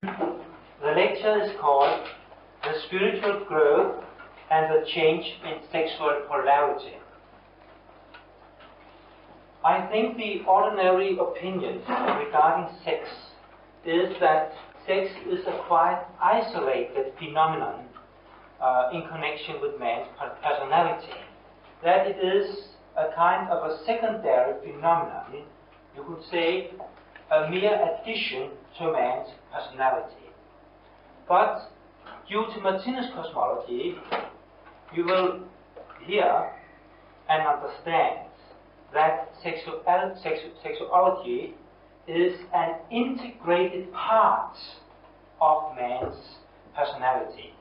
The lecture is called The Spiritual Growth and the Change in Sexual Polarity. I think the ordinary opinion regarding sex is that sex is a quite isolated phenomenon in connection with man's personality. That it is a kind of a secondary phenomenon, you could say a mere addition to man's personality. But due to Martinus cosmology, you will hear and understand that sexuality is an integrated part of man's personality.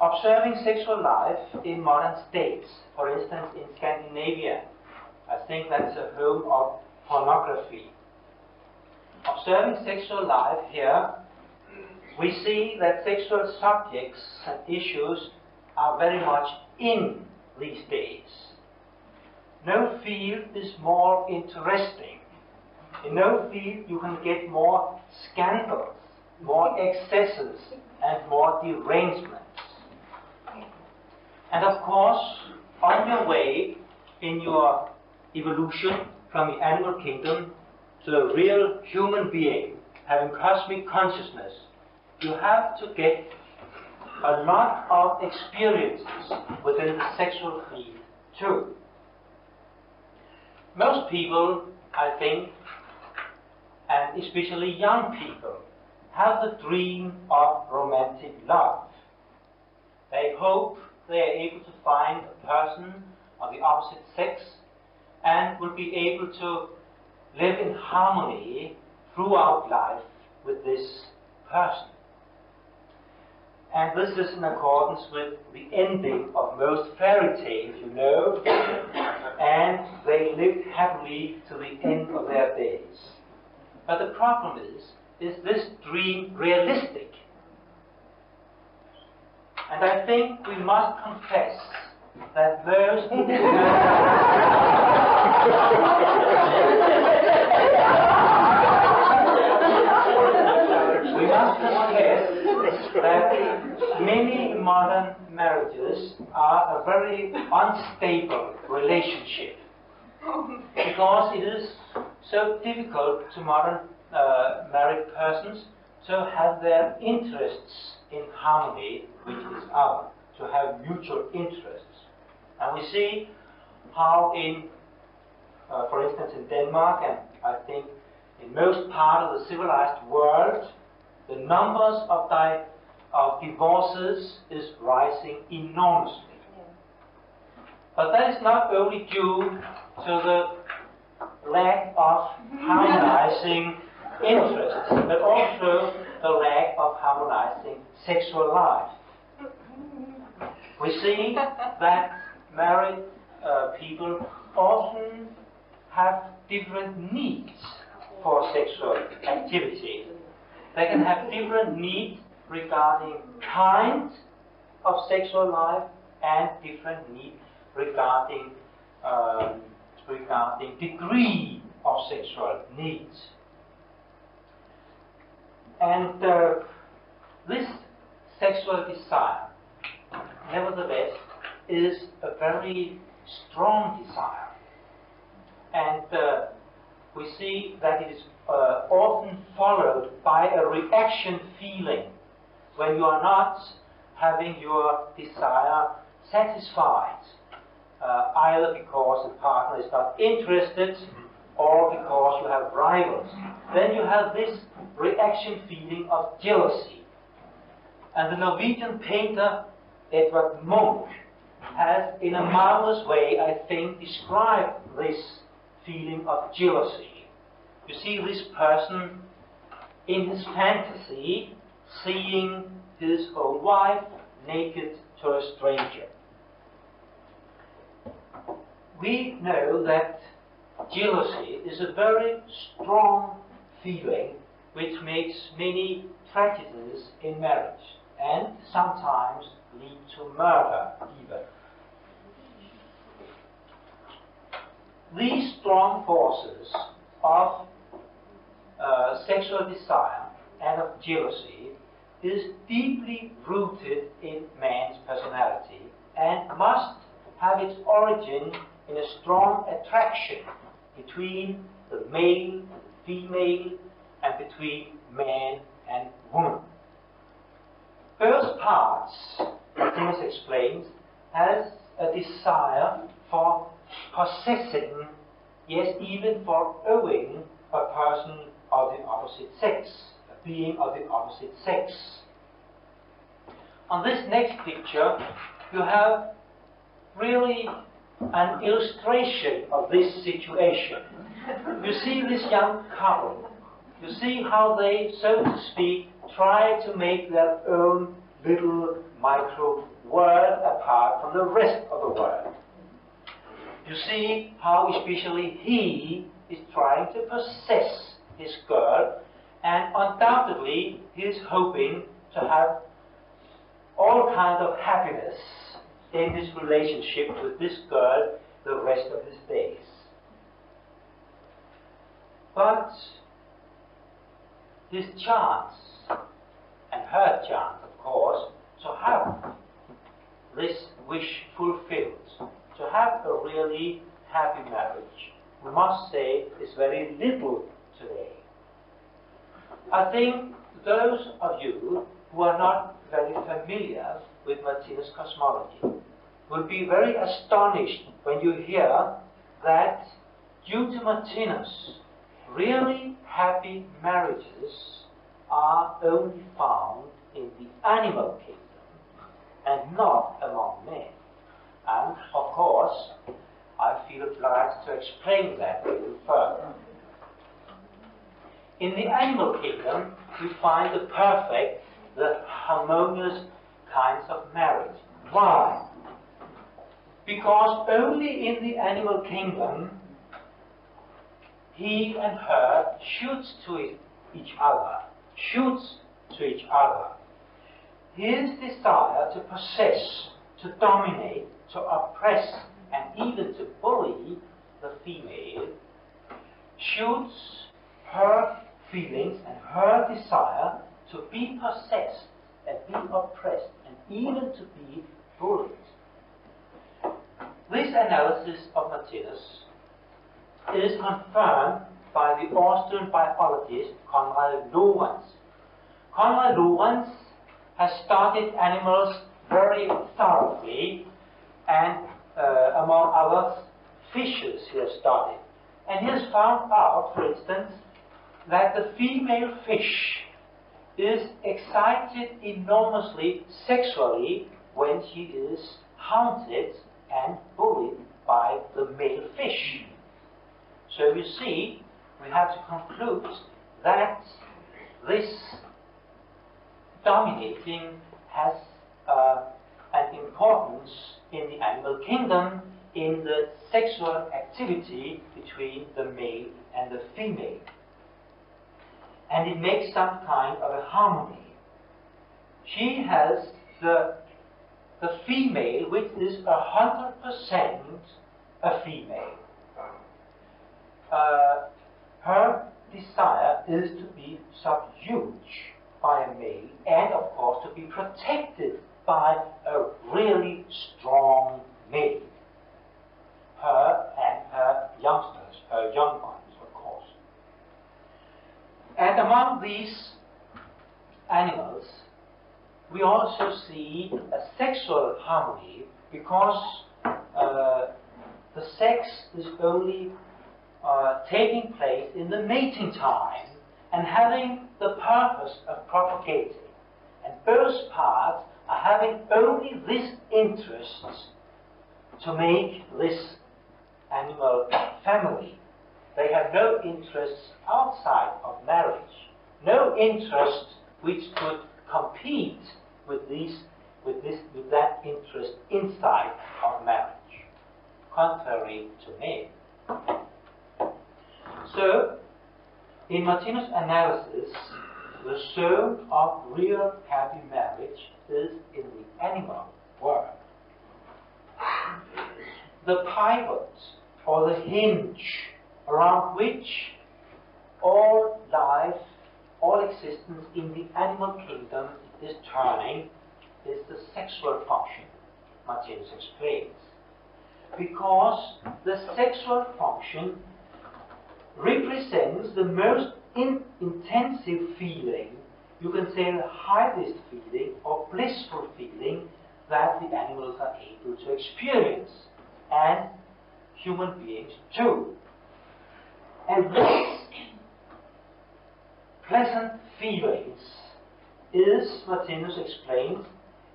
Observing sexual life in modern states, for instance in Scandinavia, I think that's a home of pornography. Observing sexual life here, we see that sexual subjects and issues are very much in these days. No field is more interesting. In no field you can get more scandals, more excesses, and more derangements. And of course, on your way in your evolution from the animal kingdom to the real human being, having cosmic consciousness, you have to get a lot of experiences within the sexual field too. Most people, I think, and especially young people, have the dream of romantic love. They hope they are able to find a person of the opposite sex and will be able to live in harmony throughout life with this person. And this is in accordance with the ending of most fairy tales, you know, and they lived happily to the end of their days. But the problem is this dream realistic? And I think we must confess that most we must confess that many modern marriages are a very unstable relationship, because it is so difficult to modern married persons to have their interests in harmony with each other, to have mutual interests. And we see how in, for instance in Denmark, and I think in most part of the civilized world, the numbers of divorces is rising enormously. But that is not only due to the lack of harmonizing interests, but also the lack of harmonizing sexual life. We see that married people often have different needs for sexual activity. They can have different needs regarding kind of sexual life and different needs regarding degree of sexual needs. And this sexual desire, nevertheless, is a very strong desire. And we see that it is often followed by a reaction feeling when you are not having your desire satisfied, either because the partner is not interested or because you have rivals. Then you have this reaction feeling of jealousy. And the Norwegian painter Edvard Munch has, in a marvelous way, I think, described this feeling of jealousy. You see this person in his fantasy seeing his own wife naked to a stranger. We know that jealousy is a very strong feeling which makes many tragedies in marriage and sometimes lead to murder even. These strong forces of sexual desire and of jealousy is deeply rooted in man's personality and must have its origin in a strong attraction between the male and the female and between man and woman. Both parts, Martinus explains, has a desire for possessing, yes, even for owning a person of the opposite sex, a being of the opposite sex. On this next picture, you have really an illustration of this situation. You see this young couple. You see how they, so to speak, try to make their own little micro world apart from the rest of the world. You see how especially he is trying to possess his girl, and undoubtedly he is hoping to have all kinds of happiness in his relationship with this girl the rest of his days. But his chance, and her chance of course, to have this wish fulfilled, to have a really happy marriage, we must say, is very little today. I think those of you who are not very familiar with Martinus cosmology will be very astonished when you hear that due to Martinus, really happy marriages are only found in the animal kingdom and not among men. And of course, I feel obliged to explain that a little further. In the animal kingdom, we find the perfect, the harmonious kinds of marriage. Why? Because only in the animal kingdom he and her shoots to each other, His desire to possess, to dominate, to oppress, and even to bully the female shoots her feelings and her desire to be possessed and be oppressed and even to be bullied. This analysis of Martinus is confirmed by the Austrian biologist Konrad Lorenz. Konrad Lorenz has studied animals very thoroughly, and among others, fishes he has studied. And he has found out, for instance, that the female fish is excited enormously sexually when she is hounded and bullied by the male fish. So you see, we have to conclude that this dominating has an importance in the animal kingdom in the sexual activity between the male and the female. And it makes some kind of a harmony. She has the female, which is 100% a female. Her desire is to be subdued by a male, and of course to be protected by a really strong male. Her and her youngsters, her young ones, of course. And among these animals, we also see a sexual harmony, because the sex is only taking place in the mating time and having the purpose of propagating. And both parts are having only this interest to make this animal family. They have no interests outside of marriage, no interest which could compete with that interest inside of marriage, contrary to men. So, in Martinus' analysis, the zone of real happy marriage is in the animal world. The pivot, or the hinge, around which all life all existence in the animal kingdom is turning is the sexual function, Martinus explains. Because the sexual function represents the most intensive feeling, you can say the highest feeling or blissful feeling that the animals are able to experience, and human beings too. And this pleasant feelings is, Martinus explains,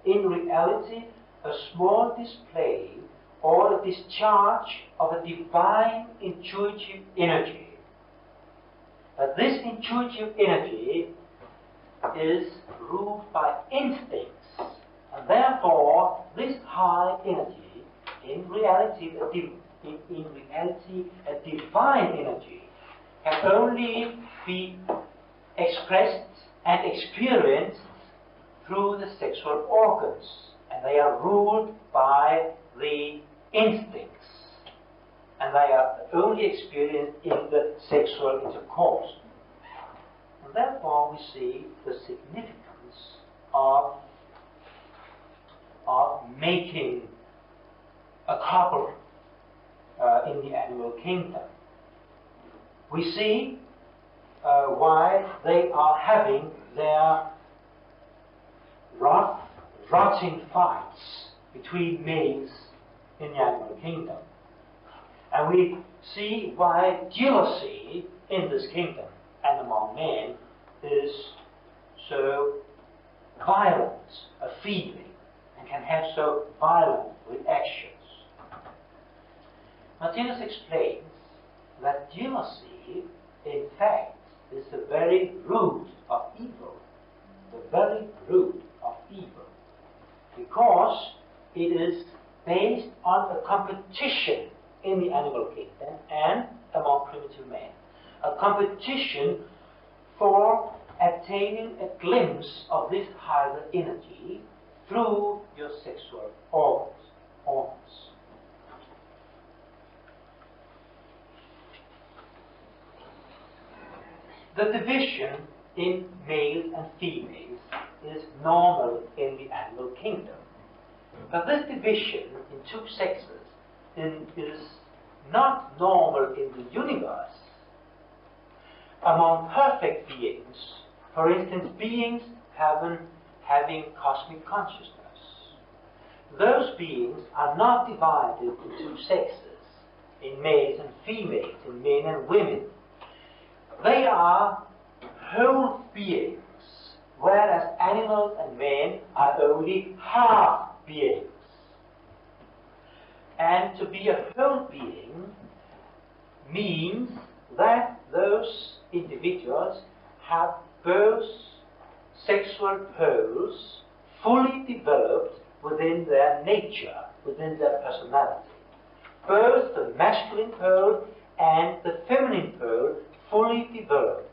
in reality a small display or a discharge of a divine intuitive energy. But this intuitive energy is ruled by instincts, and therefore this high energy, in reality a divine energy, can only be expressed and experienced through the sexual organs, and they are ruled by the instincts, and they are only experienced in the sexual intercourse. And therefore we see the significance of making a couple in the animal kingdom. We see why they are having their rotting fights between males in the animal kingdom. And we see why jealousy in this kingdom and among men is so violent a feeling and can have so violent reactions. Martinus explains that jealousy, in fact, is the very root of evil. The very root of evil. Because it is based on a competition in the animal kingdom and among primitive men. A competition for attaining a glimpse of this higher energy through your sexual organs. The division in males and females is normal in the animal kingdom. But this division in two sexes is not normal in the universe. Among perfect beings, for instance, beings having cosmic consciousness, those beings are not divided into two sexes, in males and females, in men and women. They are whole beings, whereas animals and men are only half beings. And to be a whole being means that those individuals have both sexual poles fully developed within their nature, within their personality. Both the masculine pole and the feminine pole fully developed.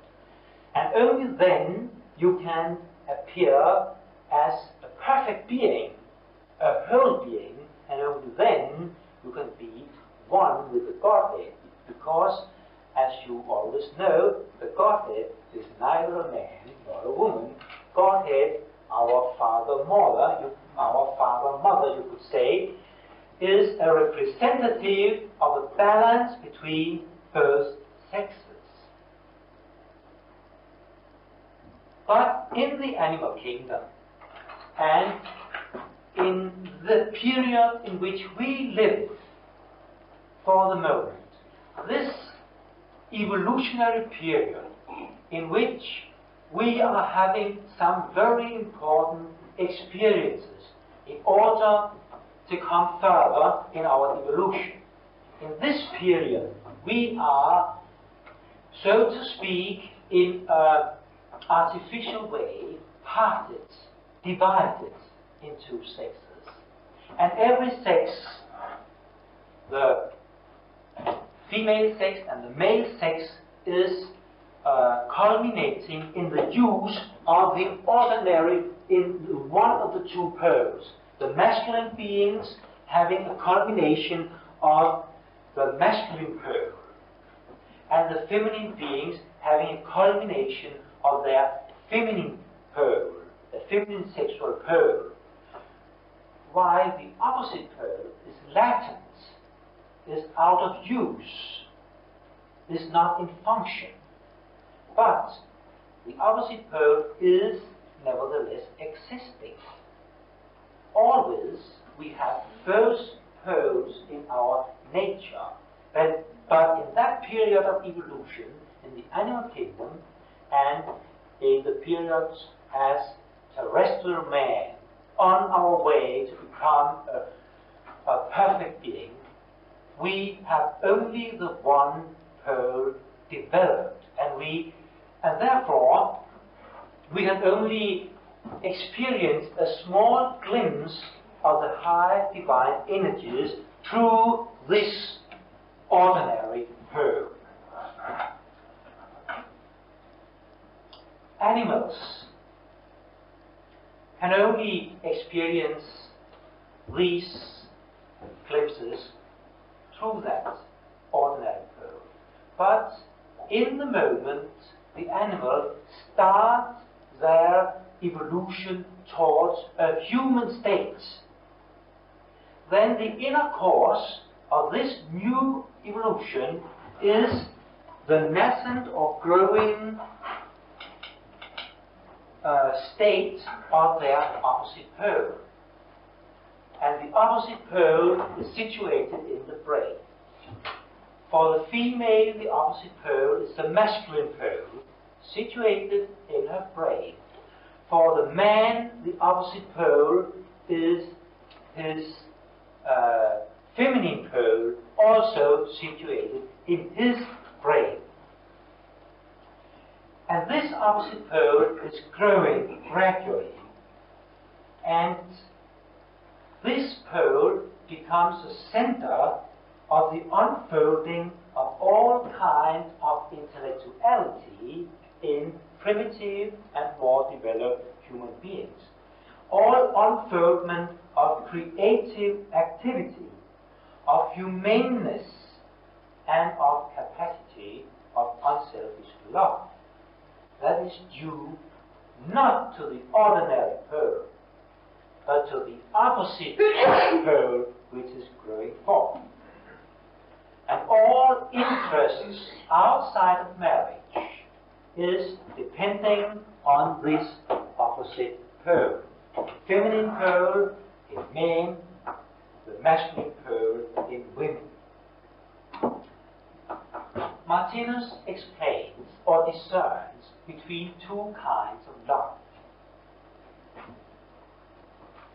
And only then you can appear as a perfect being, a whole being, and only then you can be one with the Godhead. Because, as you always know, the Godhead is neither a man nor a woman. Godhead, our Father, Mother, you could say, is a representative of a balance between both sexes. But in the animal kingdom, and in the period in which we live for the moment, this evolutionary period in which we are having some very important experiences in order to come further in our evolution. In this period, we are, so to speak, in an artificial way, parted, divided into sexes. And every sex, the female sex and the male sex, is culminating in the use of the ordinary in one of the two poles. The masculine beings having a culmination of the masculine pole, and the feminine beings having a culmination of their feminine pole, the feminine sexual pole, while the opposite pole is latent, is out of use, is not in function. But the opposite pole is nevertheless existing. Always we have both poles in our nature, but in that period of evolution in the animal kingdom and in the periods as terrestrial man on our way to become a perfect being, we have only the one pole developed, and therefore we have only experienced a small glimpse of the high divine energies through this ordinary pole. Animals can only experience these glimpses through that ordinary pole. But in the moment the animal starts their evolution towards a human state, then the inner course of this new evolution is the nascent or growing state of their opposite pole. And the opposite pole is situated in the brain. For the female, the opposite pole is the masculine pole, situated in her brain. For the man, the opposite pole is his feminine pole, also situated in his brain. And this opposite pole is growing gradually. And this pole becomes the center of the unfolding of all kinds of intellectuality in primitive and more developed human beings. All unfoldment of creative activity, of humaneness, and of capacity of unselfish love. That is due not to the ordinary pole, but to the opposite pole which is growing forth. And all interests outside of marriage is depending on this opposite pole. The feminine pole in men, the masculine pole in women. Martinus explains or discerns between two kinds of love.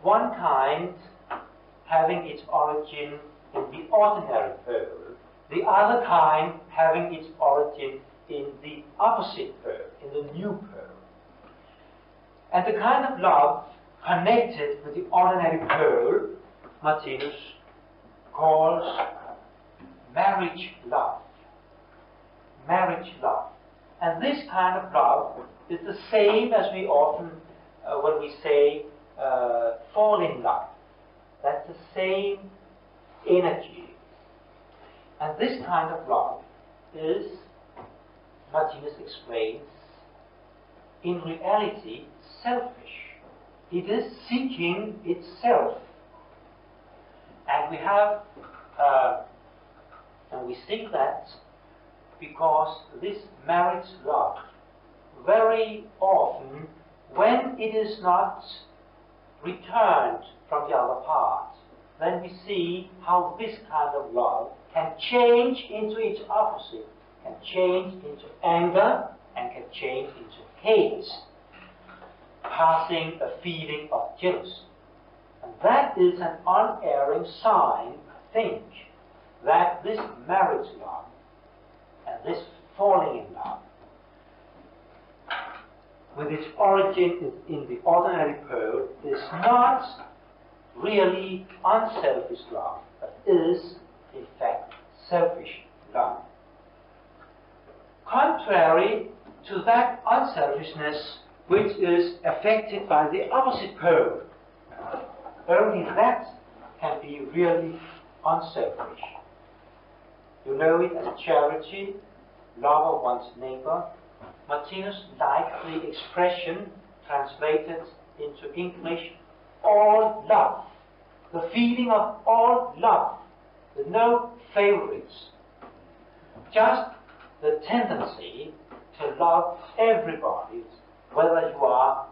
One kind having its origin in the ordinary pole, the other kind having its origin in the opposite pole, in the new pole. And the kind of love connected with the ordinary pole, Martinus calls marriage love. Marriage love. And this kind of love is the same as we often, when we say fall in love. That's the same energy. And this kind of love is, Martinus explains, in reality selfish. It is seeking itself. And we have, and we see that because this marriage love, very often, when it is not returned from the other part, then we see how this kind of love can change into its opposite, can change into anger, and can change into hate, passing a feeling of jealousy. And that is an unerring sign, I think, that this marriage love and this falling in love, with its origin in the ordinary pole, is not really unselfish love, but is, in fact, selfish love. Contrary to that unselfishness which is affected by the opposite pole, only that can be really unselfish. You know it as charity, love of one's neighbor, Martinus liked the expression translated into English, all love, the feeling of all love, with no favorites, just the tendency to love everybody, whether you are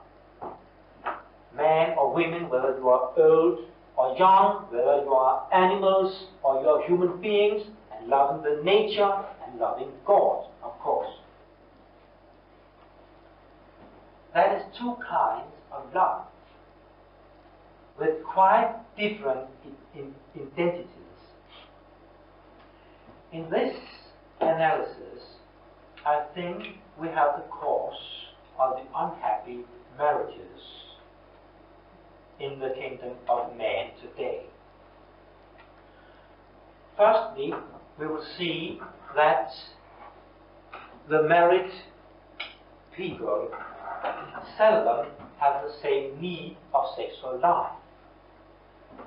man or women, whether you are old or young, whether you are animals or you are human beings, and loving the nature and loving God, of course. That is two kinds of love, with quite different identities. In this analysis, I think we have the cause of the unhappy marriages in the kingdom of man today. Firstly, we will see that the married people seldom have the same need of sexual life.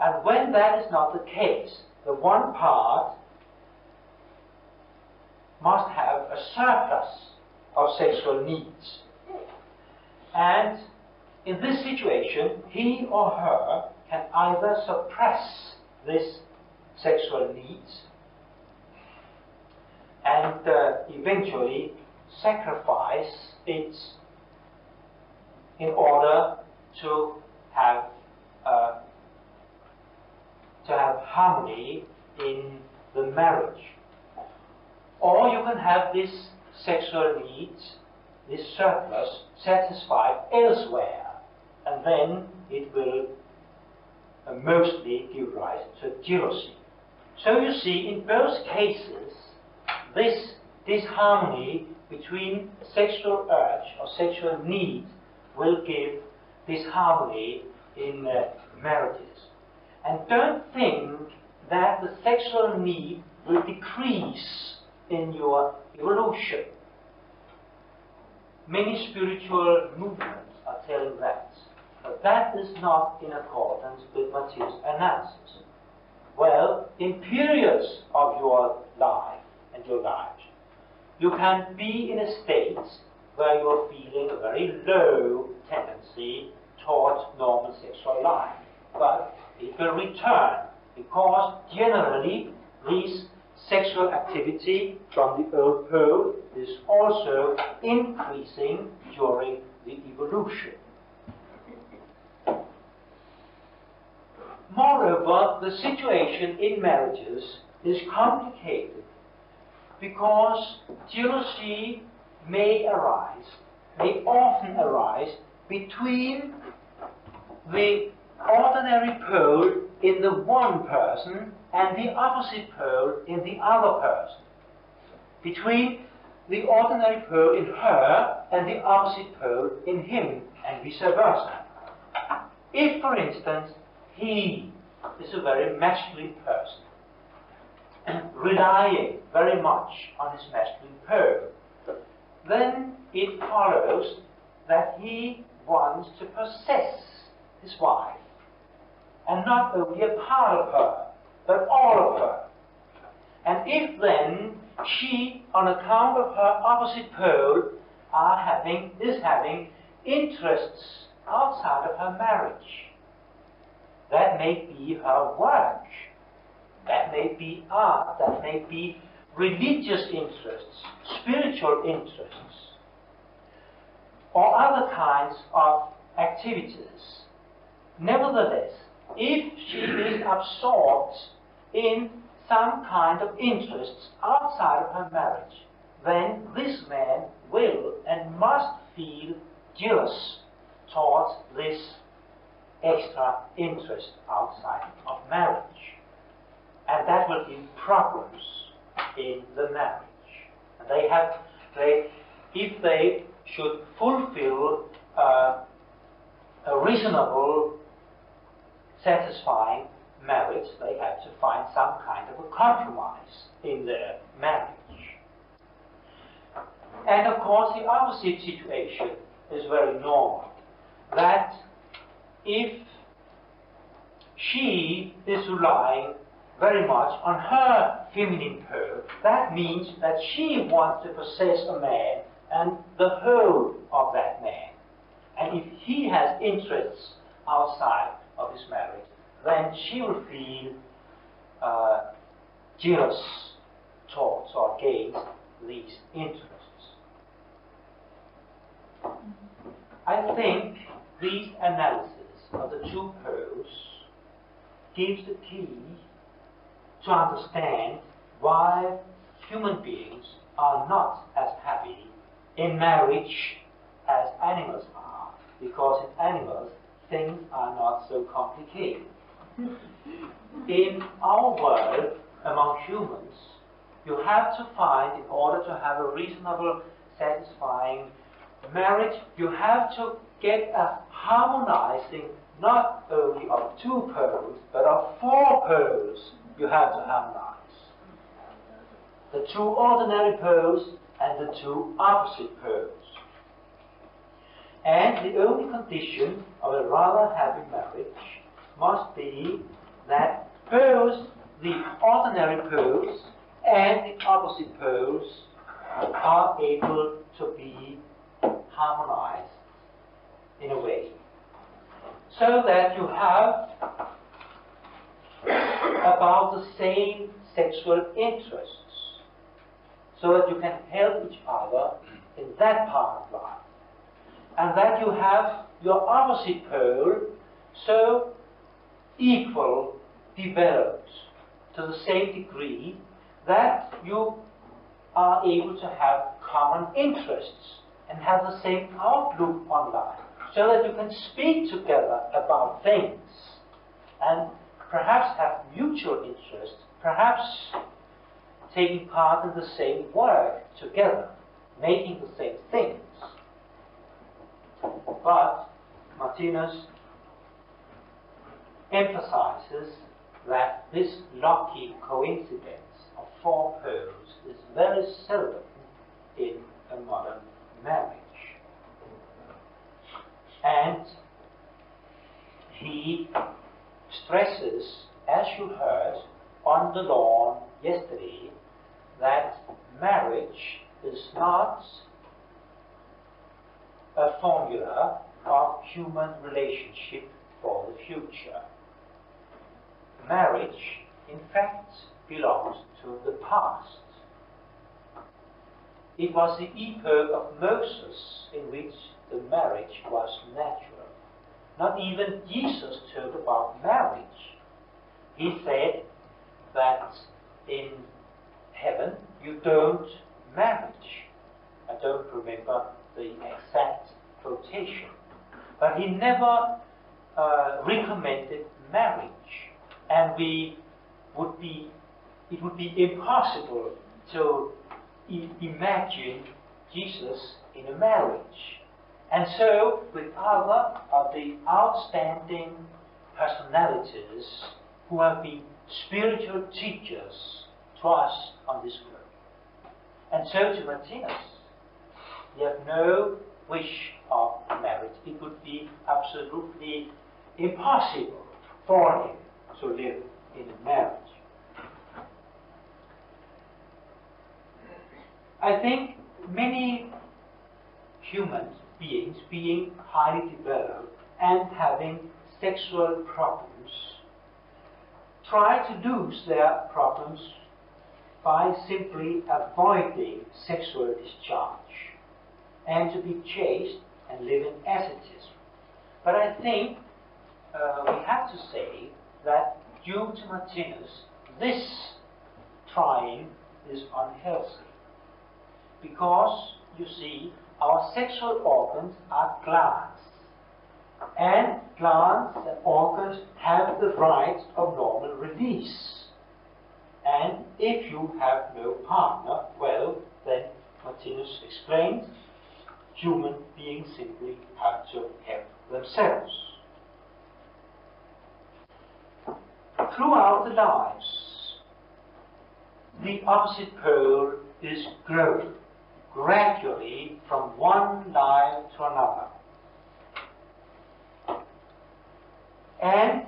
And when that is not the case, the one part must have a surplus of sexual needs. And in this situation, he or her can either suppress this sexual needs and eventually sacrifice it in order to have harmony in the marriage. Or you can have this sexual needs, this surplus, satisfied elsewhere, and then it will mostly give rise to jealousy. So you see, in both cases, this disharmony between sexual urge or sexual need will give disharmony in marriages. And don't think that the sexual need will decrease in your evolution. Many spiritual movements are telling that. But that is not in accordance with Martinus' analysis. Well, in periods of your life and your life, you can be in a state where you are feeling a very low tendency towards normal sexual life. But it will return, because generally this sexual activity from the old pole is also increasing during the evolution. Moreover, the situation in marriages is complicated because jealousy may often arise between the ordinary pole in the one person and the opposite pole in the other person. Between the ordinary pole in her and the opposite pole in him, and vice versa. If, for instance, he is a very masculine person, relying very much on his masculine pole, then it follows that he wants to possess his wife, and not only a part of her, but all of her. And if then she, on account of her opposite pole, is having interests outside of her marriage, that may be her work, that may be art, that may be religious interests, spiritual interests, or other kinds of activities. Nevertheless, if she is absorbed in some kind of interests outside of her marriage, then this man will and must feel jealous towards this extra interest outside of marriage. And that will give problems in the marriage. And if they should fulfill a reasonable, satisfying marriage, they have to find some kind of a compromise in their marriage. And of course, the opposite situation is very normal. That if she is relying very much on her feminine pole, that means that she wants to possess a man and the whole of that man. And if he has interests outside of his marriage, then she will feel jealous towards or against these interests. I think these analysis of the two poles gives the key to understand why human beings are not as happy in marriage as animals are, because in animals things are not so complicated. In our world, among humans, you have to find, in order to have a reasonable, satisfying marriage, you have to get a harmonizing not only of two poles, but of four poles you have to harmonize. The two ordinary poles and the two opposite poles. And the only condition of a rather happy marriage must be that both the ordinary poles and the opposite poles are able to be harmonized in a way, so that you have about the same sexual interests, so that you can help each other in that part of life, and that you have your opposite pole so equal developed to the same degree that you are able to have common interests and have the same outlook on life, so that you can speak together about things and perhaps have mutual interest, perhaps taking part in the same work together, making the same things. But Martinus emphasizes that this lucky coincidence of four poles is very seldom in a modern marriage. And he stresses, as you heard on the lawn yesterday, that marriage is not a formula of human relationship for the future. Marriage, in fact, belongs to the past. It was the epoch of Moses in which the marriage was natural. Not even Jesus talked about marriage. He said that in heaven you don't marriage. I don't remember the exact quotation. But he never recommended marriage. And it would be impossible to imagine Jesus in a marriage. And so, with other of the outstanding personalities who have been spiritual teachers to us on this earth. And so to Martinus, he had no wish of marriage. It would be absolutely impossible for him to live in a marriage. I think many human beings, being highly developed and having sexual problems, try to lose their problems by simply avoiding sexual discharge and to be chaste and live in asceticism. But I think we have to say that due to Martinus, this trying is unhealthy. Because, you see, our sexual organs are glands. And glands and organs have the right of normal release. And if you have no partner, well, then Martinus explains, human beings simply have to help themselves. Throughout the lives, the opposite pole is growing gradually from one life to another. And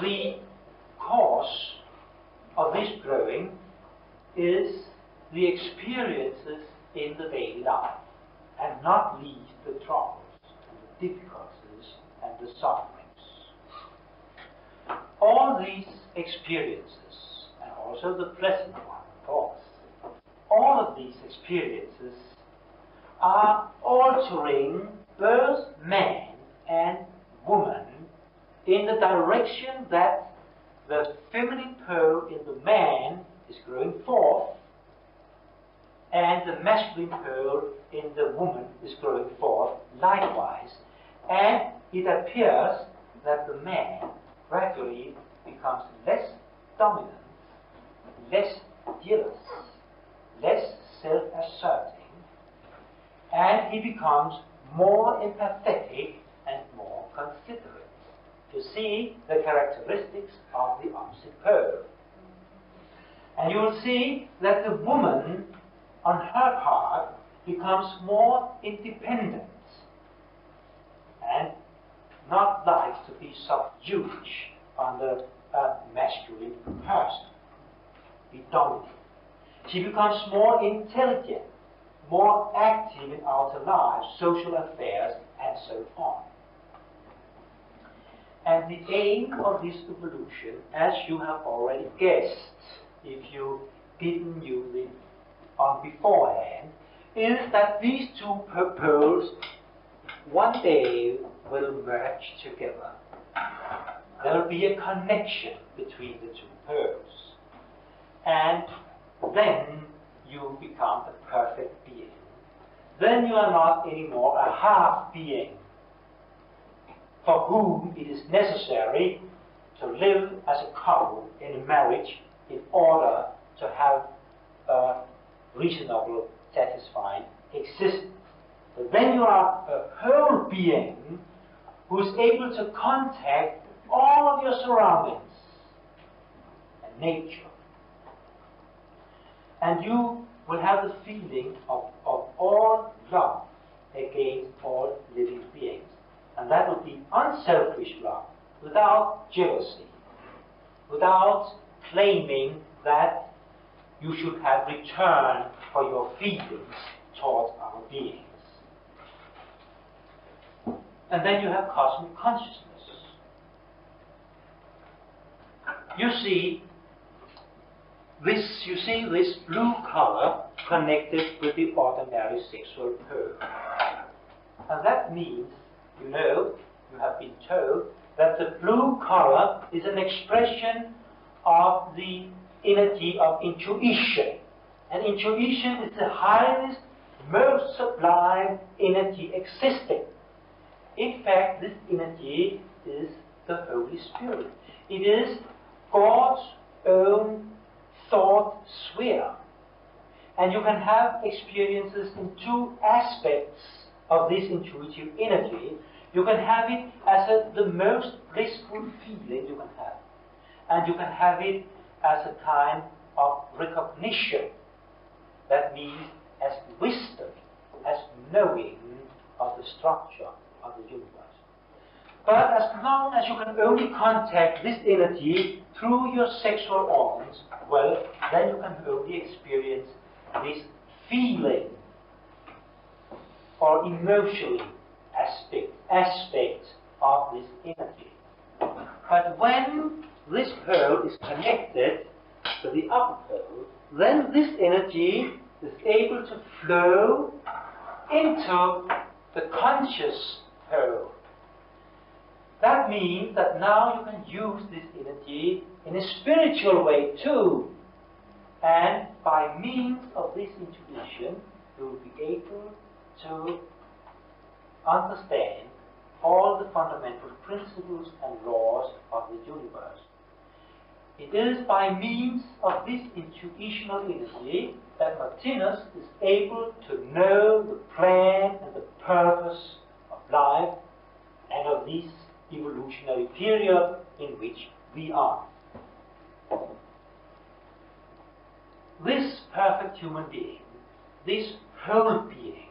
the cause of this growing is the experiences in the daily life. and not least the troubles and the difficulties and the sufferings. All these experiences, and also the pleasant one, of course, all of these experiences are altering both man and woman in the direction that the feminine pole in the man is growing forth, and the masculine pole in the woman is growing forth likewise, and it appears that the man gradually becomes less dominant, less jealous, less self-asserting, and he becomes more empathetic and more considerate. You see the characteristics of the opposite pole. And you will see that the woman, on her part, becomes more independent and not likes to be subdued under a masculine person, be dominated. She becomes more intelligent, more active in outer life, social affairs, and so on. And the aim of this evolution, as you have already guessed, if you didn't use it on beforehand, is that these two poles one day will merge together. There will be a connection between the two poles. And then you become a perfect being. Then you are not anymore a half being for whom it is necessary to live as a couple in a marriage in order to have a reasonable, satisfying existence. But then you are a whole being who is able to contact all of your surroundings and nature. And you will have the feeling of all love against all living beings. And that will be unselfish love, without jealousy, without claiming that you should have return for your feelings towards our beings. And then you have cosmic consciousness. You see this blue color connected with the ordinary sexual pole. And that means, you know, you have been told that the blue color is an expression of the energy of intuition. And intuition is the highest, most sublime energy existing. In fact, this energy is the Holy Spirit. It is God's own thought sphere. And you can have experiences in two aspects of this intuitive energy. You can have it as the most blissful feeling you can have. And you can have it as a kind of recognition. That means as wisdom, as knowing of the structure of the universe. But as long as you can only contact this energy through your sexual organs, well, then you can only experience this feeling or emotional aspect of this energy. But when this pole is connected to the upper pole, then this energy is able to flow into the conscious pole. That means that now you can use this energy in a spiritual way too. And by means of this intuition, you will be able to understand all the fundamental principles and laws of the universe. It is by means of this intuitional energy that Martinus is able to know the plan and the purpose of life and of this evolutionary period in which we are. This perfect human being, this whole being,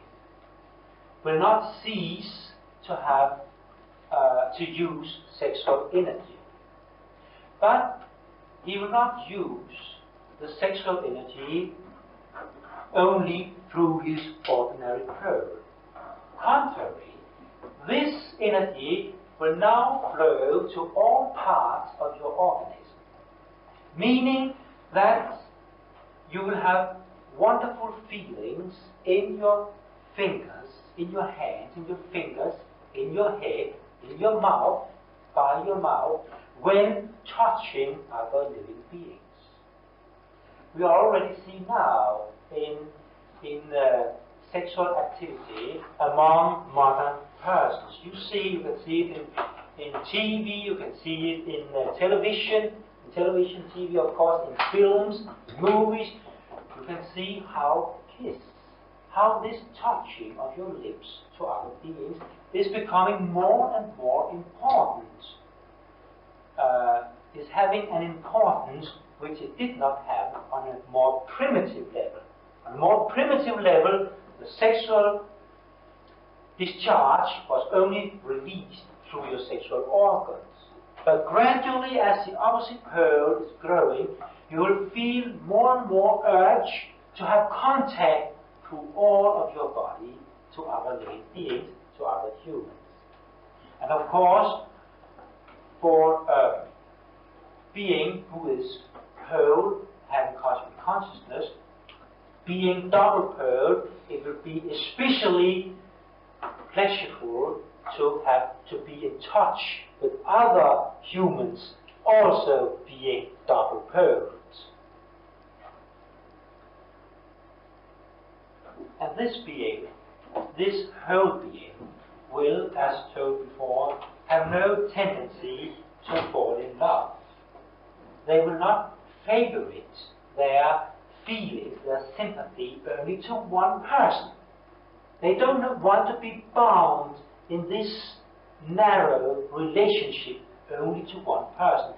will not cease to have to use sexual energy. But he will not use the sexual energy only through his ordinary pole. contrary, this energy will now flow to all parts of your organism, meaning that you will have wonderful feelings in your fingers, in your hands, in your fingers, in your head, in your mouth, by your mouth, when touching other living beings. We already see now in sexual activity among modern persons. You can see it in TV, you can see it in television, TV, of course, in films, movies. You can see how this touching of your lips to other beings is becoming more and more important. Is having an importance which it did not have on a more primitive level. On a more primitive level, the sexual discharge was only released through your sexual organs. But gradually, as the opposite pole is growing, you will feel more and more urge to have contact through all of your body to other living beings, to other humans. And of course, for a being who is pole, having cosmic consciousness, being double pole, it will be especially pleasurable to be in touch with other humans also being double poles. And this being, this whole being, will, as told before, have no tendency to fall in love. They will not favorite their feelings, their sympathy, only to one person. They don't want to be bound in this narrow relationship only to one person.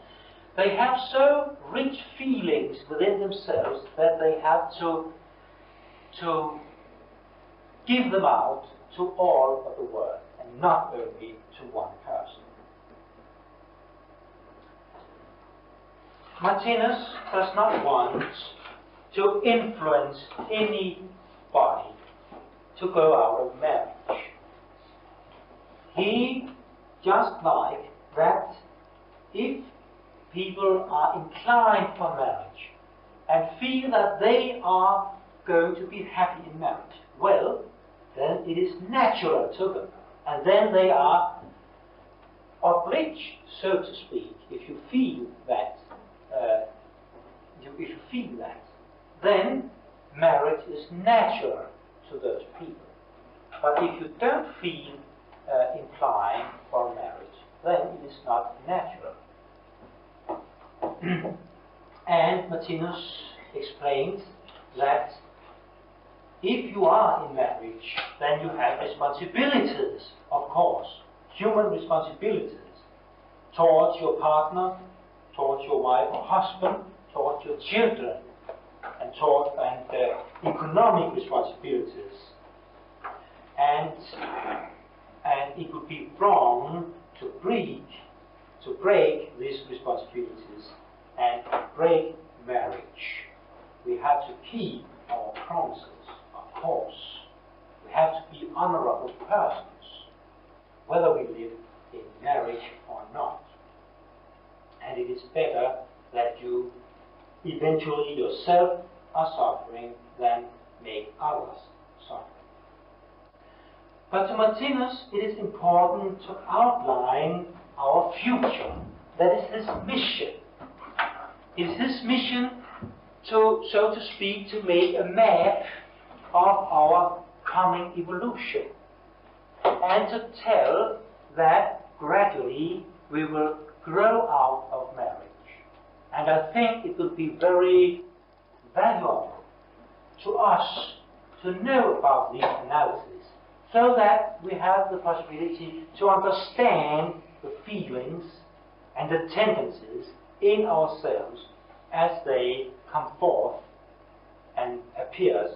They have so rich feelings within themselves that they have to give them out to all of the world, and not only to one person. Martinus does not want to influence anybody to go out of marriage. He just like that if people are inclined for marriage and feel that they are going to be happy in marriage, well, then it is natural to them, and then they are obliged, so to speak, if you feel that, then marriage is natural to those people. But if you don't feel inclined for marriage, then it is not natural. And Martinus explains that if you are in marriage, then you have responsibilities, of course, human responsibilities, towards your partner, towards your wife or husband, towards your children, and economic responsibilities. And it would be wrong to break these responsibilities and break marriage. We have to keep our promises, of course. We have to be honorable persons, whether we live in marriage or not. And it is better that you eventually yourself are suffering than make others suffer. But to Martinus, it is important to outline our future. That is his mission. It is his mission to, so to speak, to make a map of our coming evolution, and to tell that gradually we will grow out of marriage. And I think it will be very valuable to us to know about these analyses, so that we have the possibility to understand the feelings and the tendencies in ourselves as they come forth and appears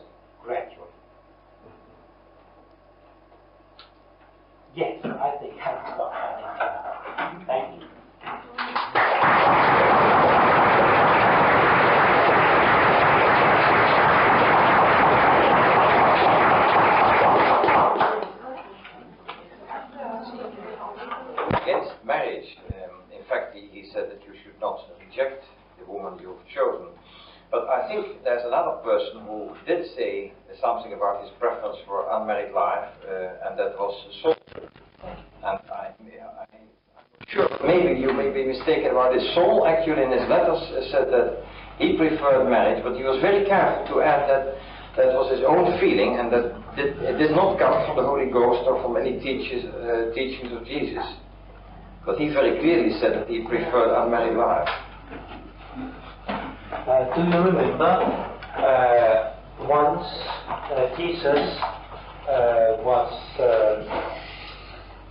gradually. Yes, I think I'll stop. Thank you. I think there's another person who did say something about his preference for unmarried life, and that was Saul. And I'm sure maybe you may be mistaken about this. Saul actually in his letters said that he preferred marriage, but he was very careful to add that that was his own feeling, and that it did not come from the Holy Ghost or from any teachings of Jesus. But he very clearly said that he preferred unmarried life. Do you remember once Jesus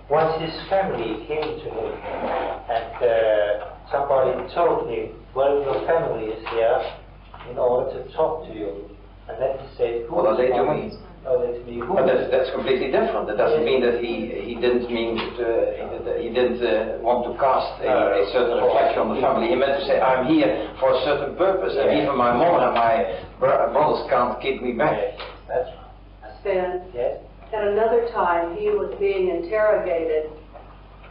once his family came to him, and somebody told him, well, your family is here in order to talk to you. And then he said, who are they to me? Oh, that's me. But that's completely different. That doesn't mean that he didn't mean that he didn't want to cast a certain reflection on the family. He meant to say, I'm here for a certain purpose, and even my mother and my brothers can't keep me back. That's right. Sven, Yes. at another time he was being interrogated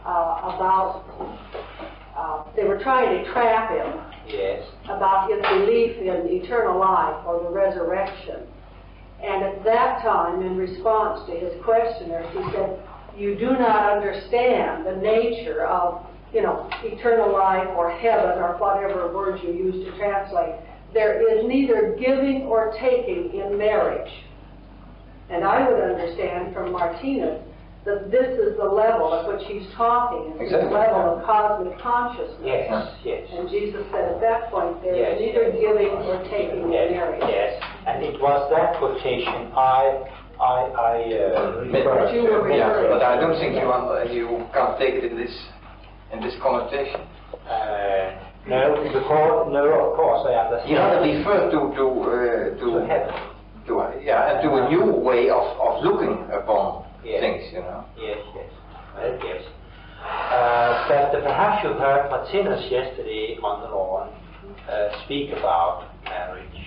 about, they were trying to trap him Yes. about his belief in eternal life or the resurrection. And at that time, in response to his questioners, he said, you do not understand the nature of, eternal life or heaven or whatever words you use to translate. There is neither giving or taking in marriage. And I would understand from Martinus that this is the level at which he's talking. It's the level of cosmic consciousness. Yes, yes. And Jesus said at that point, there Yes, is neither yes. giving or taking in marriage. Yes, and it was that quotation I referred to. Yeah, but I don't think you can't take it in this connotation. No, of course I understand. He rather referred to heaven. And to a new way of looking upon things, Yes, yes. Well, yes. But perhaps you heard Martinus yesterday on the lawn speak about marriage,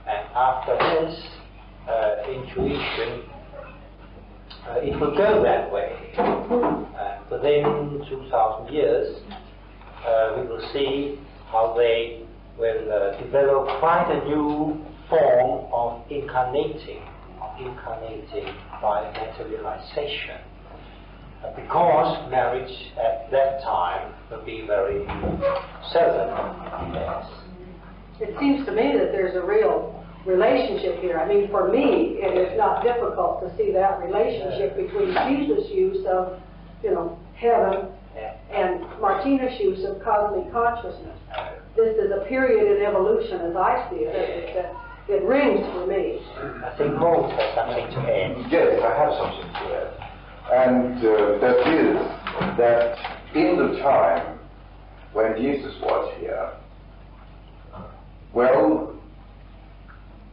and after his intuition, it will go that way. Within 2,000 years, we will see how they will develop quite a new form of incarnating by materialization. Because marriage at that time will be very seldom. Yes. It seems to me that there's a real relationship here. I mean, for me, it is not difficult to see that relationship between Jesus' use of, heaven and Martinus' use of cosmic consciousness. This is a period in evolution as I see it. It rings for me. I think Mold has something to add. Yes, I have something to add. And that is that in the time when Jesus was here, well,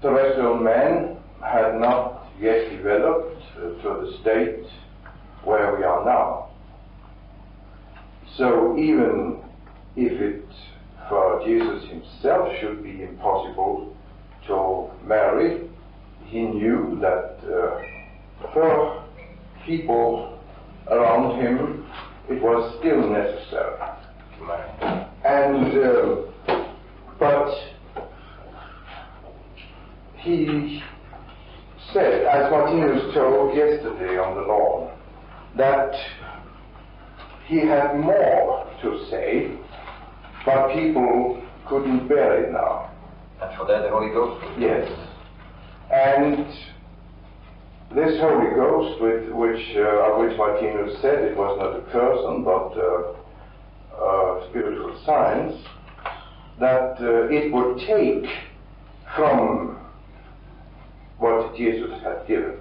terrestrial man had not yet developed to the state where we are now. So even if it for Jesus himself should be impossible to marry, he knew that for people around him it was still necessary to marry. And but he said, as Martinus told yesterday on the lawn, that he had more to say, but people couldn't bear it now. And for that the Holy Ghost? Yes. And this Holy Ghost, which Martinus said it was not a person, but spiritual science, that it would take from what Jesus had given.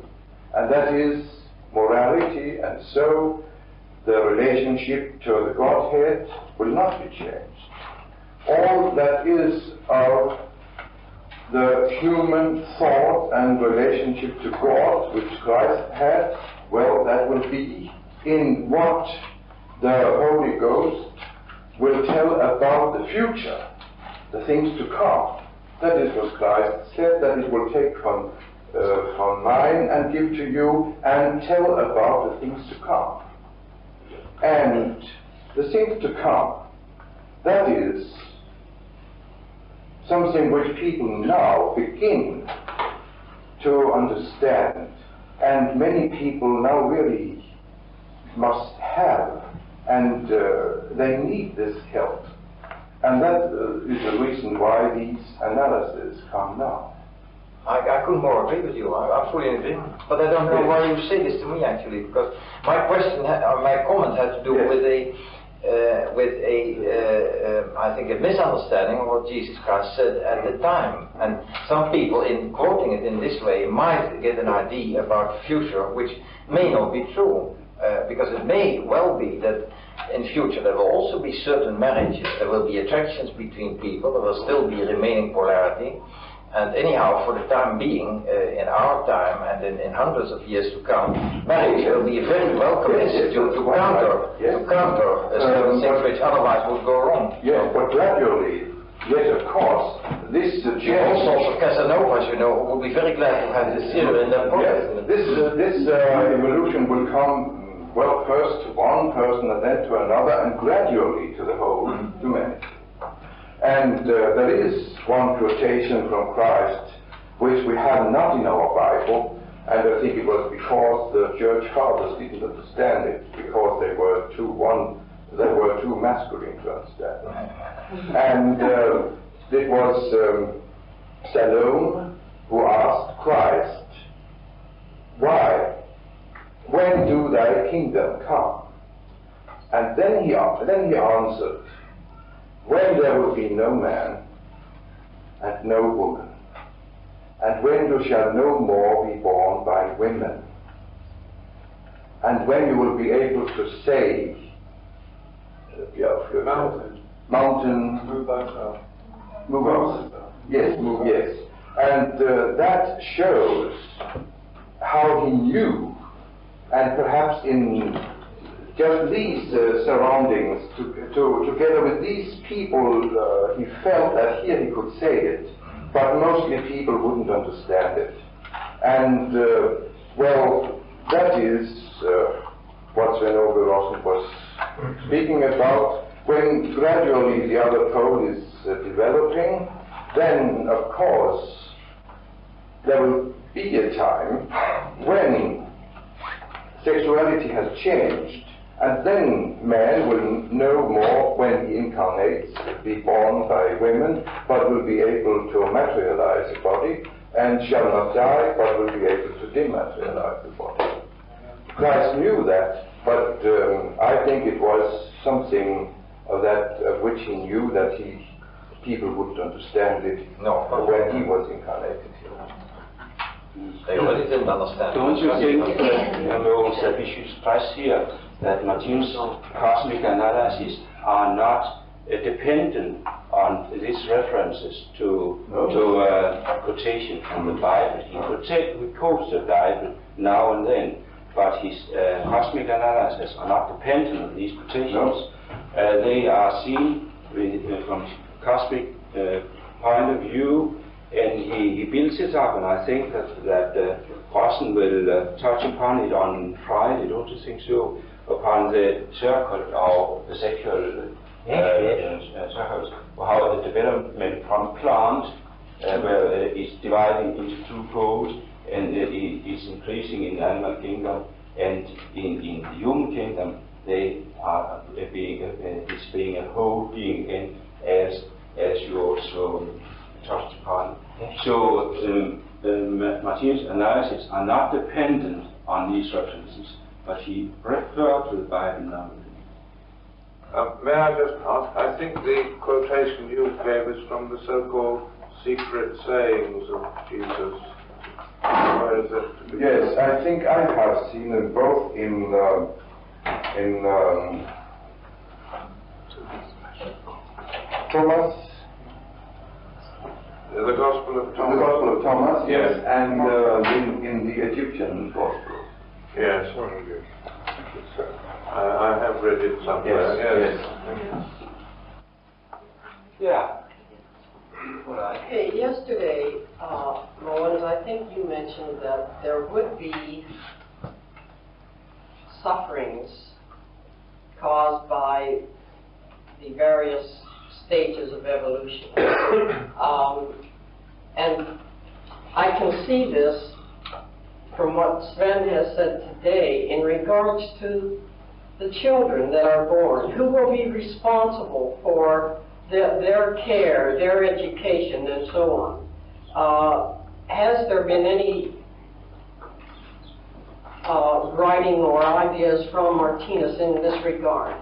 And that is morality, and so the relationship to the Godhead will not be changed. All that is of the human thought and relationship to God, which Christ had, well, that will be in what the Holy Ghost will tell about the future, the things to come. That is what Christ said, that it will take from mine and give to you and tell about the things to come. And the things to come, that is something which people now begin to understand, and many people now really must have, and they need this help. And that is the reason why these analyses come now. I couldn't more agree with you. I'm fully in agreement. But I don't know why you say this to me actually, because my question, my comment had to do with I think a misunderstanding of what Jesus Christ said at the time. And some people, in quoting it in this way, might get an idea about the future, which may not be true, because it may well be that in future there will also be certain marriages, there will be attractions between people, there will still be remaining polarity. And anyhow, for the time being, in our time and in hundreds of years to come, marriage will be a very welcome institute to counter certain things which otherwise would go wrong. Yes, but gradually, yes, of course, this all sorts of Casanovas, you know, will be very glad to have this theory in their pocket. Yes, this evolution will come, well, first to one person and then to another, and gradually to the whole humanity. And there is one quotation from Christ which we have not in our Bible, and I think it was because the church fathers didn't understand it, because they were too masculine to understand it. And it was Salome who asked Christ, "Why? When do thy kingdom come?" And then he answered, "When there will be no man and no woman, and when there shall no more be born by women, and when you will be able to say, mountain, move out. Yes, move, yes." And that shows how he knew, and perhaps in just these surroundings, together with these people, he felt that here he could say it, but mostly people wouldn't understand it. And, well, that is what Sven Ove Rossen was speaking about. When gradually the other pole is developing, then, of course, there will be a time when sexuality has changed, and then man will no more, when he incarnates, be born by women, but will be able to materialize the body, and shall not die, but will be able to dematerialize the body. Christ knew that, but I think it was something of that of which he knew that people wouldn't understand it when he was incarnated here. They already didn't understand. Don't you think that we should stress here that Martinus' cosmic analyses are not dependent on these references to quotation from the Bible? He quotes the Bible now and then, but his cosmic analyses are not dependent on these quotations. They are seen from cosmic point of view, and he builds it up, and I think that Rossen will touch upon it on Friday, don't you think so? Upon the circle of the sexual circles, how the development from plant, where it's dividing into two poles, and it is increasing in the animal kingdom, and in the human kingdom, they are being a whole being again, as you also touched upon. So Martinus' analyses are not dependent on these references, but he referred to the Bible now. May I just ask, I think the quotation you gave is from the so-called secret sayings of Jesus. Where is it? Yes, I think I have seen them both in Thomas. The Gospel of Thomas. The Gospel of Thomas, yes, and in the Egyptian Gospel. Yes. I have read it somewhere. Yes. Yeah. Okay, yesterday, Roland, I think you mentioned that there would be sufferings caused by the various stages of evolution. And I can see this from what Sven has said today in regards to the children that are born. Who will be responsible for their care, their education, and so on? Has there been any writing or ideas from Martinus in this regard?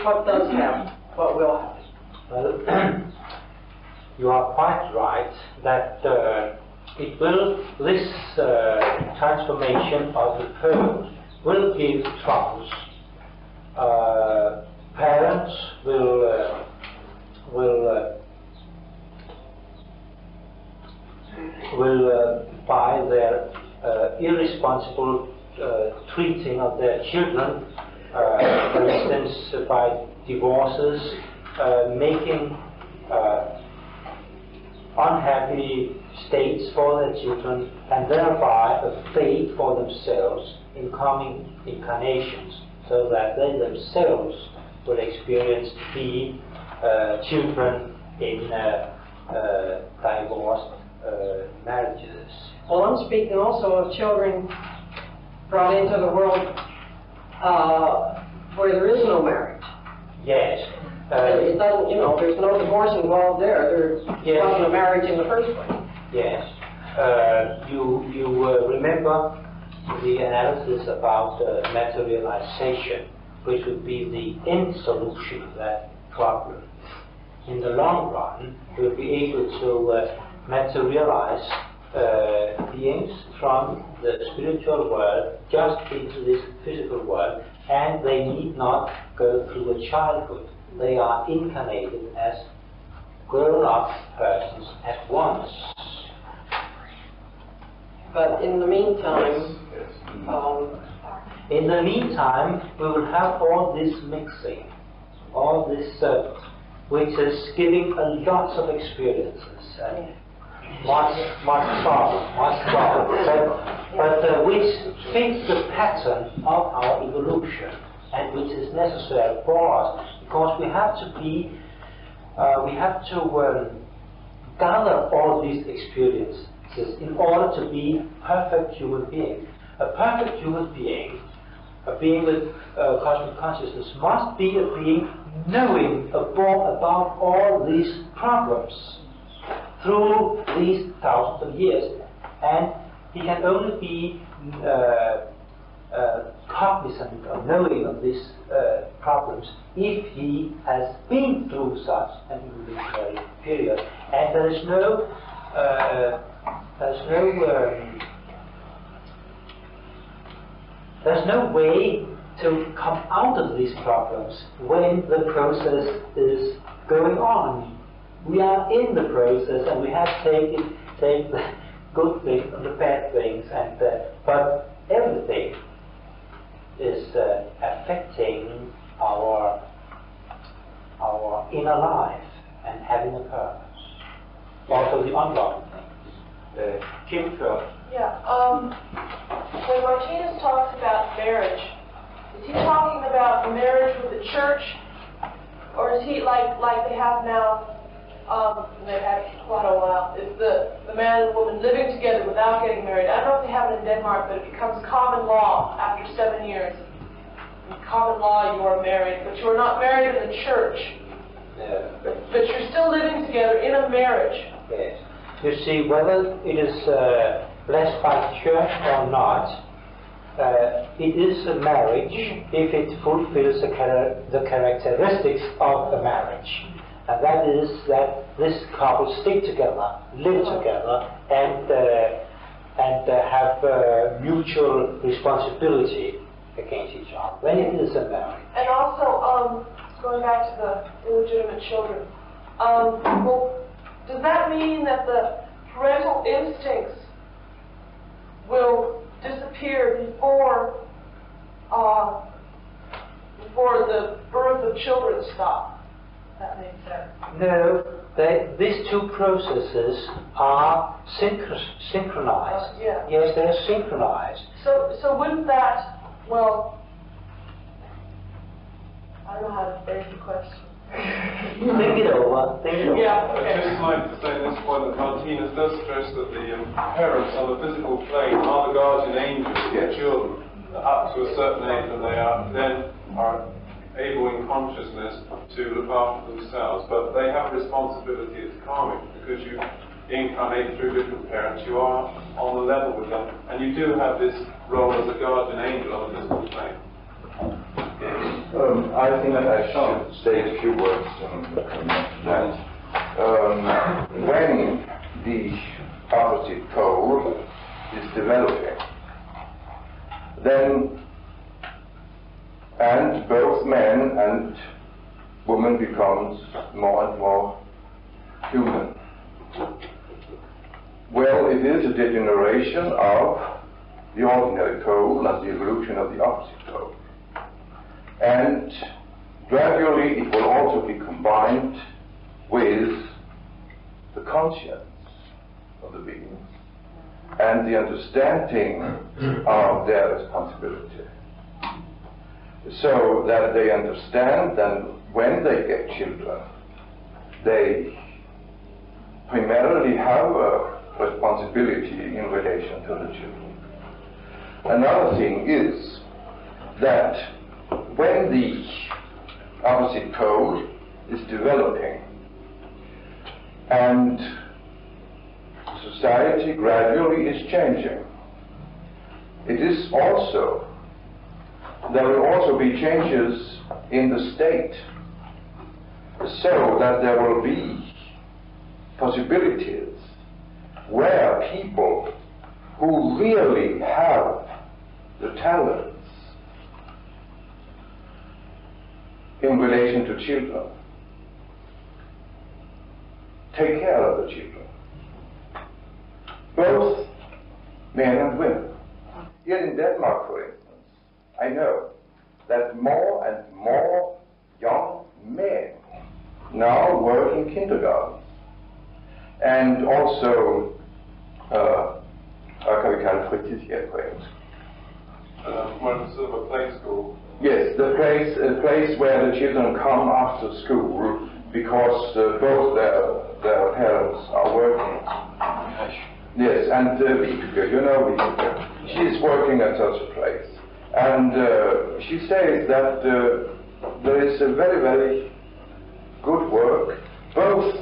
What does happen? What will happen? Well, you are quite right that this transformation of the pearl will give troubles. Parents will by their irresponsible treating of their children, for instance, by divorces, making unhappy states for their children, and thereby a fate for themselves in coming incarnations, so that they themselves will experience being children in divorced marriages. Well, I'm speaking also of children brought into the world where there is no marriage. Yes. It doesn't, there's no divorce involved there. There wasn't a marriage in the first place. Yes. You remember the analysis about materialization, which would be the end solution of that problem. In the long run, we'll be able to materialize beings from the spiritual world just into this physical world, and they need not go through a childhood. They are incarnated as grown-up persons at once. But in the meantime, we will have all this mixing, all this which is giving a lot of experiences, and much problem, but which fits the pattern of our evolution, and which is necessary for us, because we have to gather all these experiences in order to be perfect human beings. A perfect human being, a being with cosmic consciousness, must be a being knowing about all these problems through these thousands of years, and he can only be cognizant or knowing of these problems if he has been through such an evolutionary period. And there's no way to come out of these problems when the process is going on. We are in the process, and we have taken the good things and the bad things, and but everything is affecting our inner life and having a purpose. Also the unloving things. Kim first. Yeah. When Martinus talks about marriage, is he talking about marriage with the church, or is he like they have now? They've had quite a while. Is the man and woman living together without getting married? I don't know if they have it in Denmark, but it becomes common law after 7 years. In common law, you are married, but you are not married in the church. Yeah. But you're still living together in a marriage. Yes. You see, whether it is blessed by the church or not, it is a marriage if it fulfills the characteristics of a marriage. And that is that this couple stick together, live together, and have mutual responsibility against each other. Then it is a marriage. And also, going back to the illegitimate children, well, does that mean that the parental instincts will disappear before the birth of children stop? That makes sense. No, these two processes are synchronized. Yeah. Yes, they are synchronized. So wouldn't that, well, I don't know how to phrase the question. Think it over. Yeah, I'd okay. just like to say at this point that Martinus does stress that the parents on the physical plane are the guardian angels of the children up to a certain age, and they are able in consciousness to look after themselves. But they have a responsibility as karmic, because you incarnate through different parents, you are on the level with them, and you do have this role as a guardian angel on the physical plane. I think I should say a few words on that. When the opposite pole is developing, then, and both men and women becomes more and more human. Well, it is a degeneration of the ordinary pole and the evolution of the opposite pole. And gradually it will also be combined with the conscience of the beings and the understanding of their responsibility. So that they understand that when they get children, they primarily have a responsibility in relation to the children. Another thing is that when the opposite pole is developing and society gradually is changing, it is also, there will also be changes in the state, so that there will be possibilities where people who really have the talents in relation to children take care of the children, both men and women. Here in Denmark, for instance, I know that more and more young men now work in kindergartens, and also how can we call it, fritidshjem på engelsk? Well, sort of a play school. Yes, a place where the children come after school because both their parents are working. Yes, and Vibeke, you know Vibeke, she is working at such a place. And she says that there is a very, very good work, both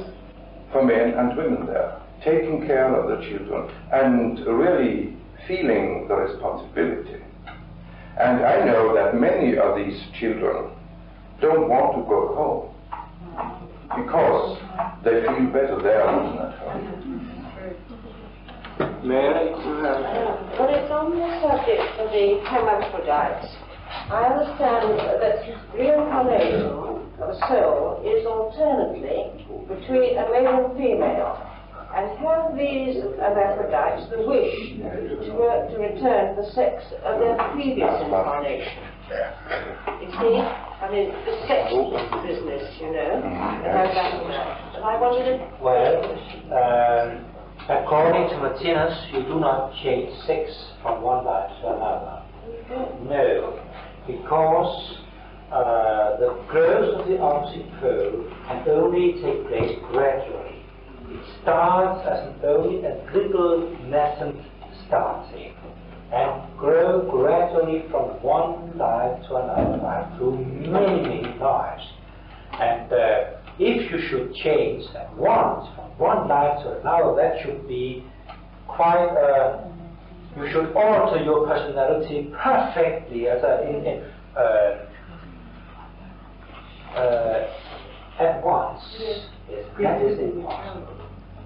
for men and women there, taking care of the children and really feeling the responsibility. And I know that many of these children don't want to go home because they feel better there than at home. May I? When it's on the subject of the hermaphrodites, I understand that reincarnation of a soul is alternately between a male and female. And have these hermaphrodites the wish to return to the sex of their previous incarnation? You see, I mean, the sex business, you know, and I wondered if... Well, according to Martinus, you do not change sex from one life to another. No, because the growth of the opposite pole can only take place gradually. It starts as only a little nascent starting and grow gradually from one life to another life through many, many lives. And if you should change at once from one life to another, that should be quite you should alter your personality perfectly as at once. Yes, that is impossible.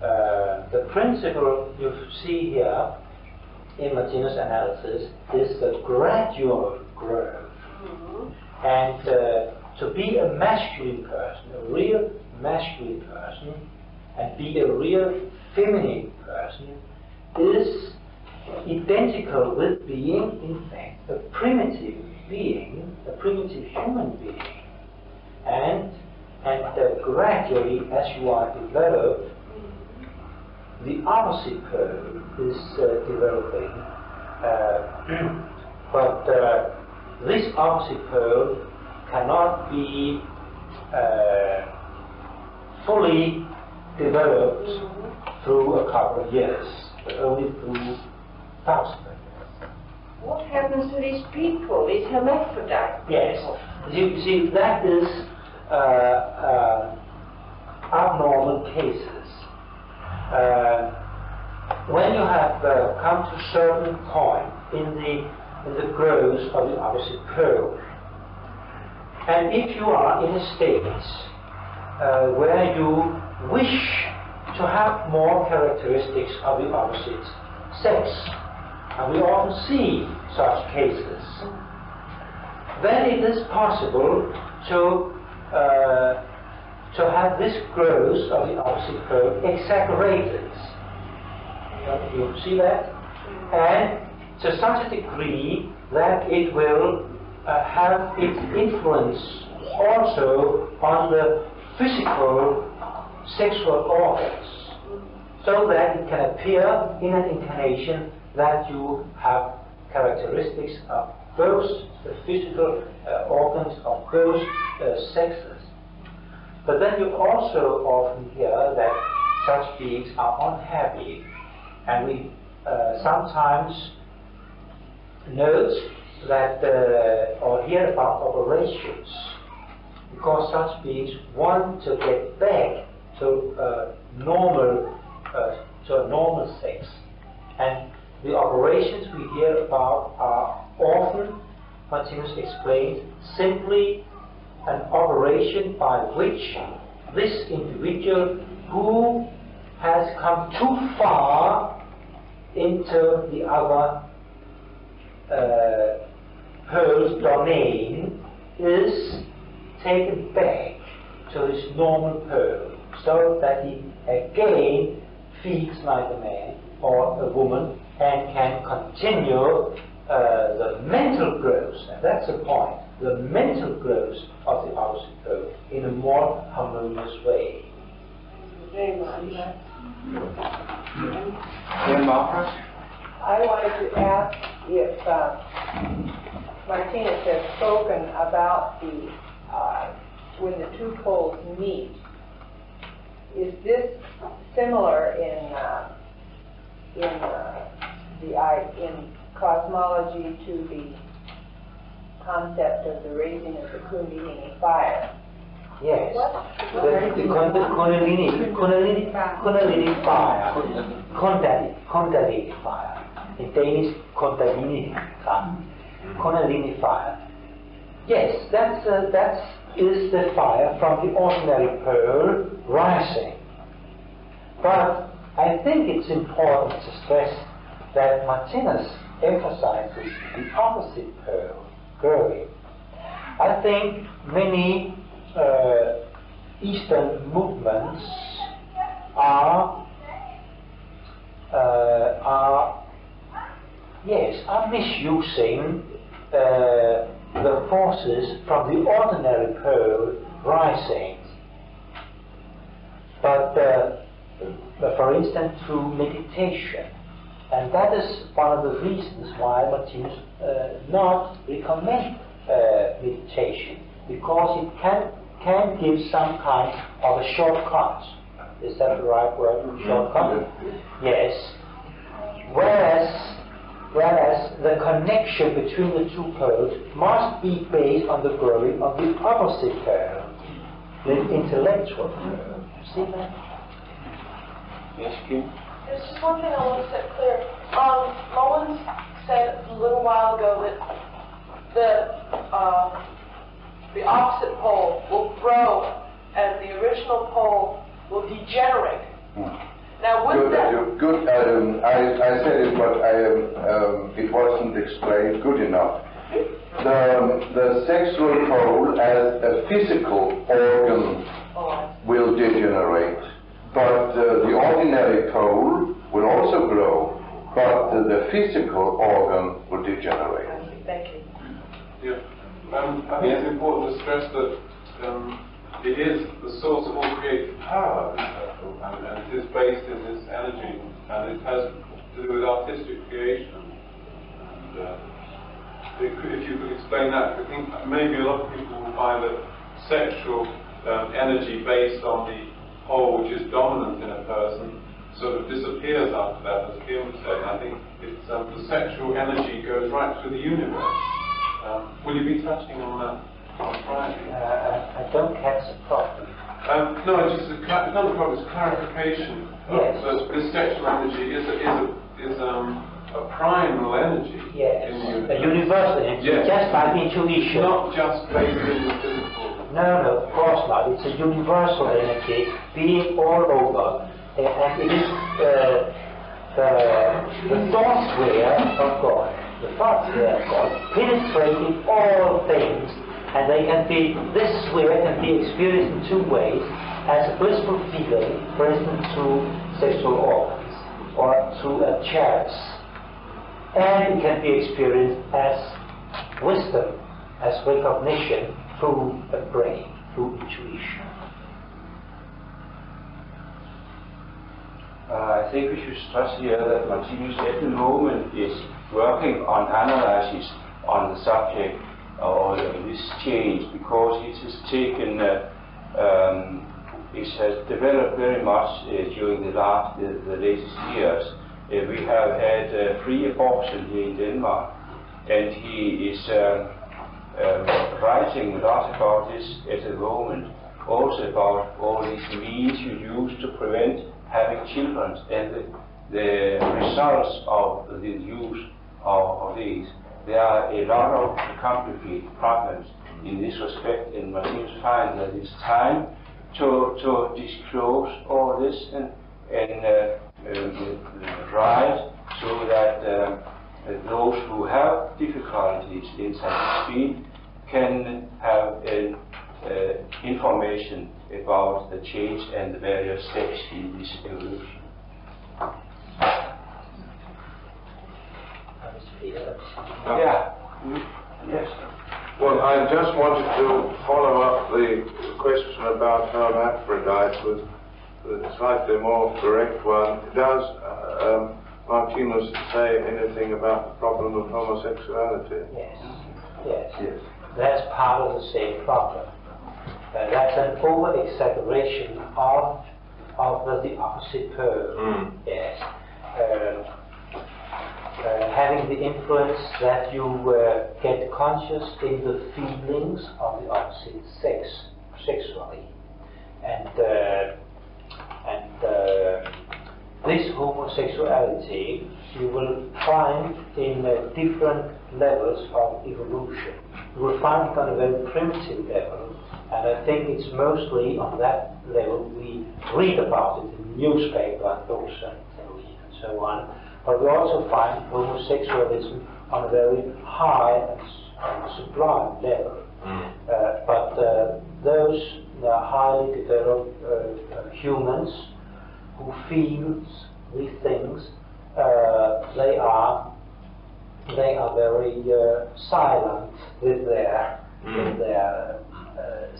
The principle you see here in Martinus' analysis is the gradual growth. And to be a masculine person, a real masculine person, and be a real feminine person is identical with being, in fact, a primitive being, a primitive human being. And gradually, as you are developed, the opposite pole is developing. But this opposite pole cannot be fully developed through a couple of years, but only through thousands of years. What happens to these people, these hermaphrodites? Yes. You see, that is abnormal cases. When you have come to a certain point in the growth of the opposite pole, and if you are in a state where you wish to have more characteristics of the opposite sex, and we often see such cases, then it is possible to have this growth of the opposite pole exaggerated. You see that? And to such a degree that it will have its influence also on the physical sexual organs, so that it can appear in an incarnation that you have characteristics of both the physical organs of both sexes. But then you also often hear that such beings are unhappy, and we sometimes note that or hear about operations, because such beings want to get back to a normal sex, and the operations we hear about are often, Martinus explained, simply an operation by which this individual who has come too far into the other pearl's domain is taken back to his normal pearl, so that he again feels like a man or a woman and can continue the mental growth, and that's the point, the mental growth of the opposite pole in a more harmonious way. Very much. I wanted to ask if Martinus has spoken about the when the two poles meet. Is this similar in cosmology to the concept of the raising of the Kundalini fire? Yes, the Kundalini fire, Kundalini fire, in Danish Kundalini fire. Yes, that is the fire from the ordinary pearl rising. But I think it's important to stress that Martinus emphasizes the opposite pearl growing. I think many Eastern movements are misusing the forces from the ordinary pearl rising. But for instance, through meditation. And that is one of the reasons why Martinus not recommend meditation, because it can give some kind of a shortcut. Is that the right word? Shortcut? Yes. Whereas the connection between the two poles must be based on the growing of the opposite pole, the intellectual pole. See that? Yes, Kim? There's just one thing I want to set clear. Mullins said a little while ago that the opposite pole will grow and the original pole will degenerate. Now, with Good. I said it, but it wasn't explained good enough. The sexual pole as a physical organ will degenerate, but the ordinary pole will also grow, but the physical organ will degenerate. Thank you. Yeah. I think it's important to stress that it is the source of all creative power, this circle, and it is based in this energy, and it has to do with artistic creation. And if you could explain that, I think maybe a lot of people will find that sexual energy based on the pole which is dominant in a person sort of disappears after that, as Hume said. I think it's, the sexual energy goes right through the universe. Will you be touching on that on Friday? I don't catch the problem. No, it's just another problem is clarification. Yes. So this sexual energy is a primal energy Yes, in the universe. a universal energy, Yes. just like intuition. Not just based in the physical. No, of course not. It's a universal energy being all over. And it is the thought sphere of God. The thought sphere of God penetrating all things, and this sphere can be experienced in two ways: as a blissful feeling, for instance, through sexual organs, or through a chalice. And it can be experienced as wisdom, as recognition through the brain, through intuition. I think we should stress here that Martinus at the moment is working on analysis on the subject of this change, because it has taken, it has developed very much during the latest years. We have had free abortion here in Denmark, and he is writing a lot about this at the moment, also about all these means you use to prevent having children and the results of the use of these. There are a lot of complicated problems in this respect, and Martinus finds that it's time to disclose all this and write so that those who have difficulties in such speed can have information about the change and the various steps in this evolution. Yeah. Yes. Well, I just wanted to follow up the question about hermaphrodite with a slightly more direct one. Does Martinus say anything about the problem of homosexuality? Yes. That's part of the same problem. That's an over-exaggeration of the opposite pole. Yes. Having the influence that you get conscious in the feelings of the opposite sex sexually, and this homosexuality you will find in different levels of evolution. You will find it on a very primitive level, and I think it's mostly on that level we read about it in the newspaper and Rossen and so on. But we also find homosexualism on a very high and sublime level. But those highly developed humans who feel these things, they are very silent with their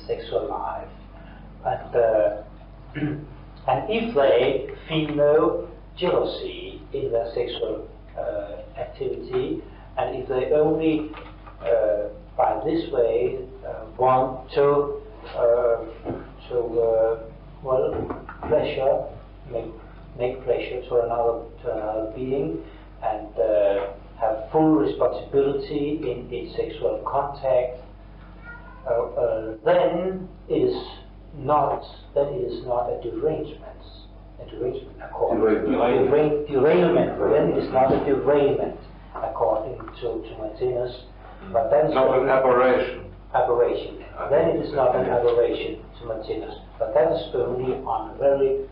sexual life, and if they feel no jealousy in their sexual activity, and if they only by this way want to make pleasure to another being, and have full responsibility in its sexual contact, then it is not a derangement. Derailment. Then it is not a derailment according to Martinus, but that is not an aberration. Aberration. Then it is not an aberration to Martinus, but that is only on a very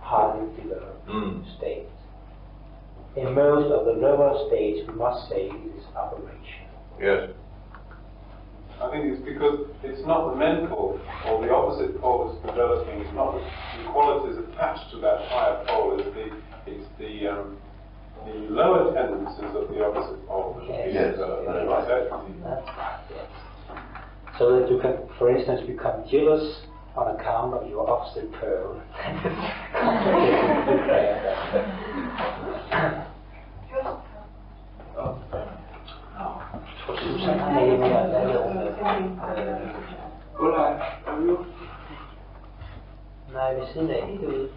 highly developed state. In most of the lower states, we must say it is aberration. Yes. I think it's because it's not the mental or the opposite pole that's developing. It's not the qualities attached to that higher pole. It's the lower tendencies of the opposite pole. Yes. So that you can, for instance, become jealous on account of your opposite pole. siden af, helt ude.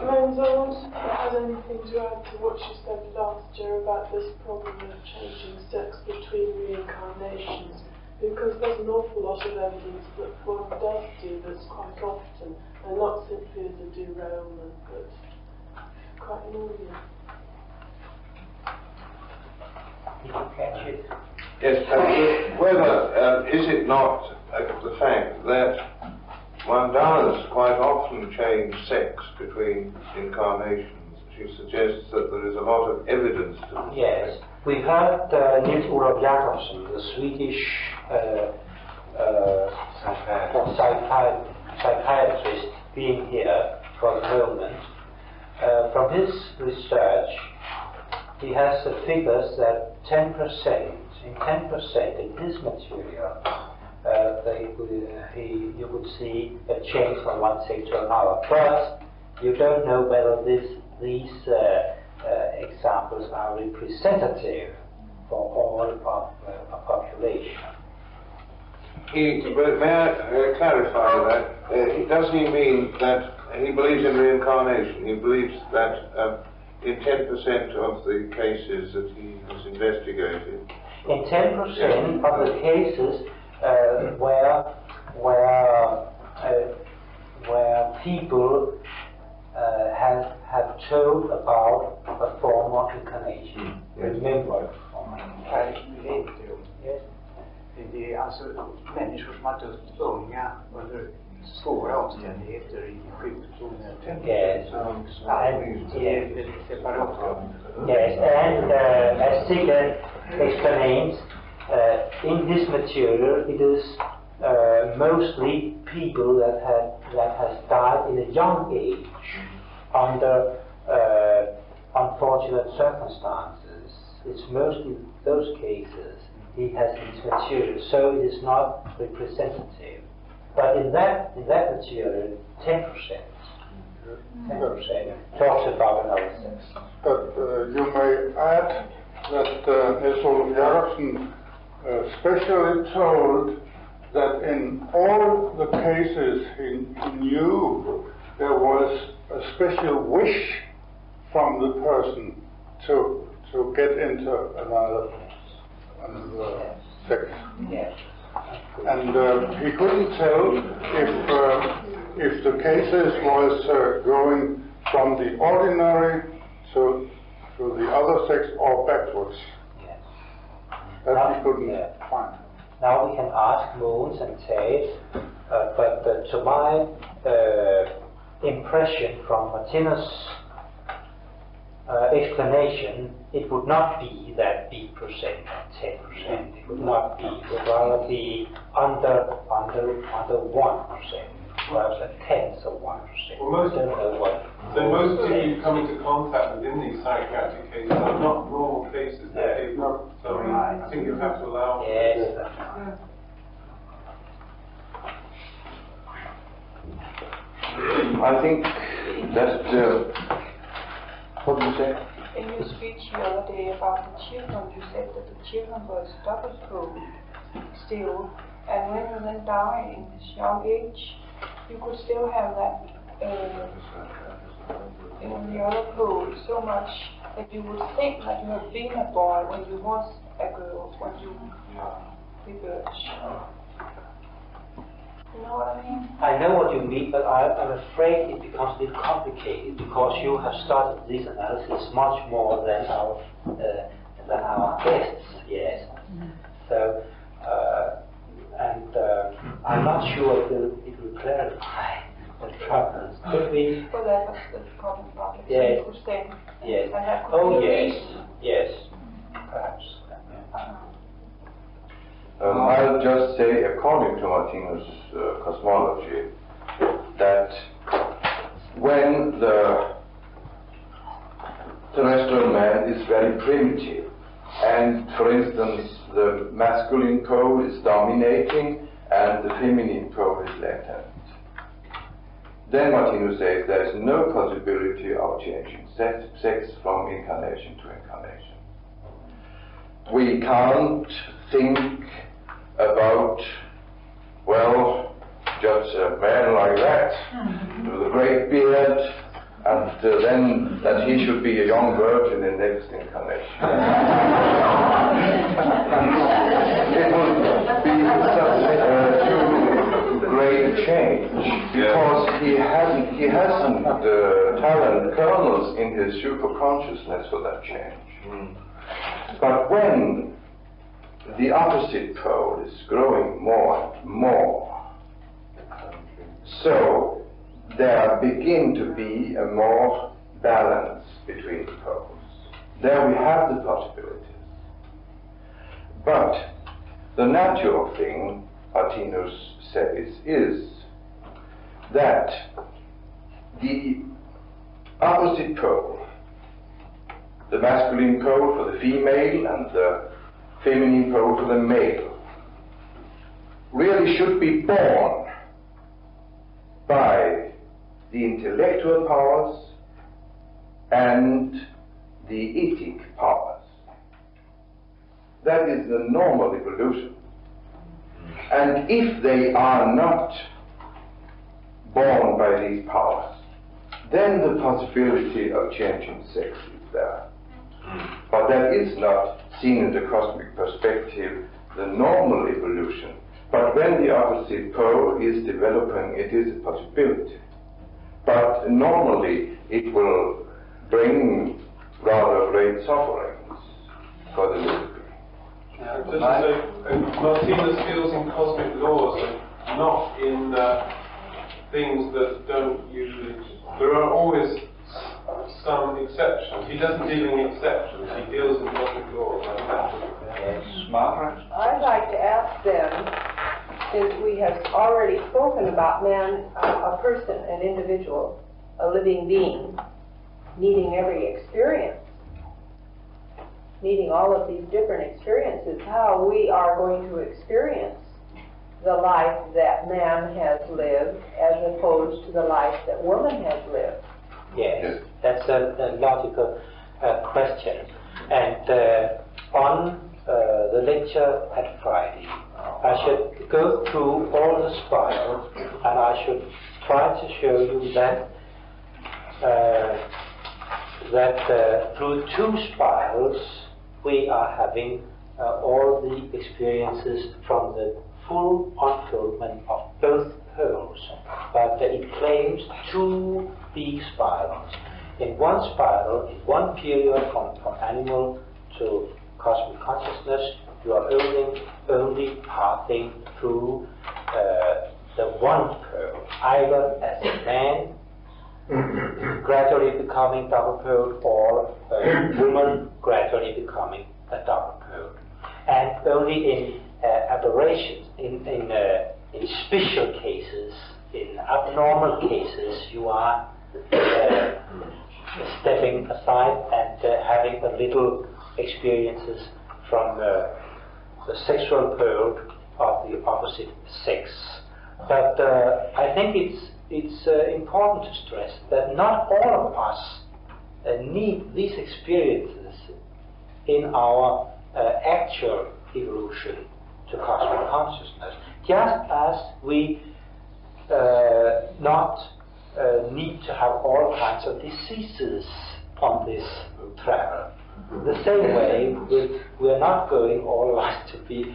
Menzo's has anything to add to what you said last year about this problem of changing sex between reincarnations? Because there's an awful lot of evidence that one does do this quite often, and not simply as a derailment, but quite an audience. Did you catch it? Yes, whether is it not the fact that one does quite often change sex between incarnations? She suggests that there is a lot of evidence to this. Yes, we heard Nils Olof Jakobsen, the Swedish psychiatrist, being here for the moment. From his research, he has the figures that 10% in his material, you would see a change from one sex to another. But you don't know whether these examples are representative for all of a population. But may I clarify that? Does he mean that he believes in reincarnation? He believes that in 10% of the cases that he has investigated. In 10% of the cases where people have told about a former incarnation. Remember. Yes. Det är alltså människor som har dött unga under svåra omständigheter i sjukdom. Yes. Separat. Yes, and as Sigurd explains, in this material it is mostly people that has died in a young age under unfortunate circumstances. It's mostly those cases he has in his material, so it is not representative. But in that material, 10% talks about another sex. But you may add that Nils Olof Jakobsen specially told that in all the cases he knew, there was a special wish from the person to get into another sex. Yes. And he couldn't tell if the cases was going from the ordinary to the other sex or backwards. Yes. That he couldn't find. Now we can ask Mogens and Tage, but to my impression from Martinus' explanation, it would not be that big percent, 10%. It would not be. It would rather be under 1%, perhaps a tenth of 1%. Well, most people you come into contact with in these psychiatric cases are not normal cases. They're people. So I think you have to allow. Yes, that's right. I think that, what do you say? In your speech the other day about the children, you said that the children were double pole still, and when you then die in this young age, you could still have that in the other pole so much that you would think that you have been a boy when you was a girl, when you reverse. You know what I mean? I know what you mean, but I'm afraid it becomes a bit complicated because you have started this analysis much more than our guests. Yes. So, I'm not sure it will clarify the problems. Could we? Well, that was the problem. Yes. Yes. Oh, yes. Yes. Perhaps. I'll just say, according to Martinus' cosmology, that when the terrestrial man is very primitive, and for instance the masculine pole is dominating and the feminine pole is latent, then Martinus says there is no possibility of changing sex from incarnation to incarnation. We can't think about, well, just a man like that, with a great beard, and then that he should be a young virgin in next incarnation. It would be such a great change, because he hasn't talent kernels in his superconsciousness for that change. But when the opposite pole is growing more and more, so there begin to be a more balance between the poles. There we have the possibilities. But the natural thing, Martinus says, is that the opposite pole, the masculine pole for the female and the feminine pole for the male, really should be born by the intellectual powers and the ethic powers. That is the normal evolution. And if they are not born by these powers, then the possibility of changing sex is there. But that is not seen in the cosmic perspective, the normal evolution. But when the opposite pole is developing, it is a possibility. But normally it will bring rather great sufferings for the living. Just to say, Martinus feels in cosmic laws and not in things that don't usually. There are always some exceptions. He doesn't deal in exceptions. He deals in cosmic laws. Yes, Margaret? I'd like to ask them, since we have already spoken about man, a person, an individual, a living being, needing every experience, needing all of these different experiences, how we are going to experience the life that man has lived as opposed to the life that woman has lived. Yes, that's a logical question. And on the lecture at Friday, I should go through all the spirals, and I should try to show you that through two spirals we are having all the experiences from the full unfoldment of both poles. But it claims two big spirals. In one spiral, in one period from animal to cosmic consciousness, you are only passing through the one pole, either as a man gradually becoming double pole, or a woman gradually becoming a double pole. And only in aberrations, in special cases, in abnormal cases, you are stepping aside and having a little experiences from the sexual pole of the opposite sex. But I think it's important to stress that not all of us need these experiences in our actual evolution to cosmic consciousness, just as we not need to have all kinds of diseases on this travel. The same way, we are not going all of us to be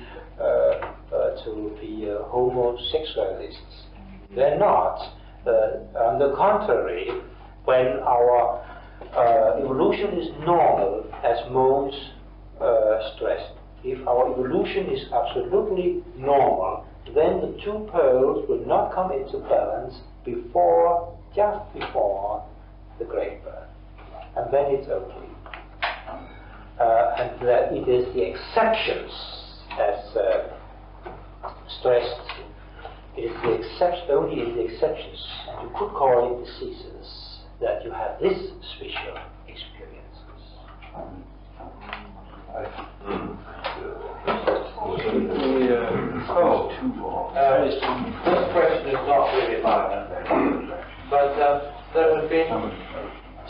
homosexualists. They're not. On the contrary, when our evolution is normal, as Mons stressed, if our evolution is absolutely normal, then the two poles will not come into balance just before the great birth. And then it's okay. And that it is the exceptions, as stressed, it is the exception, only in the exceptions, and you could call it diseases, that you have this special experiences. This question is not really mine, but there have been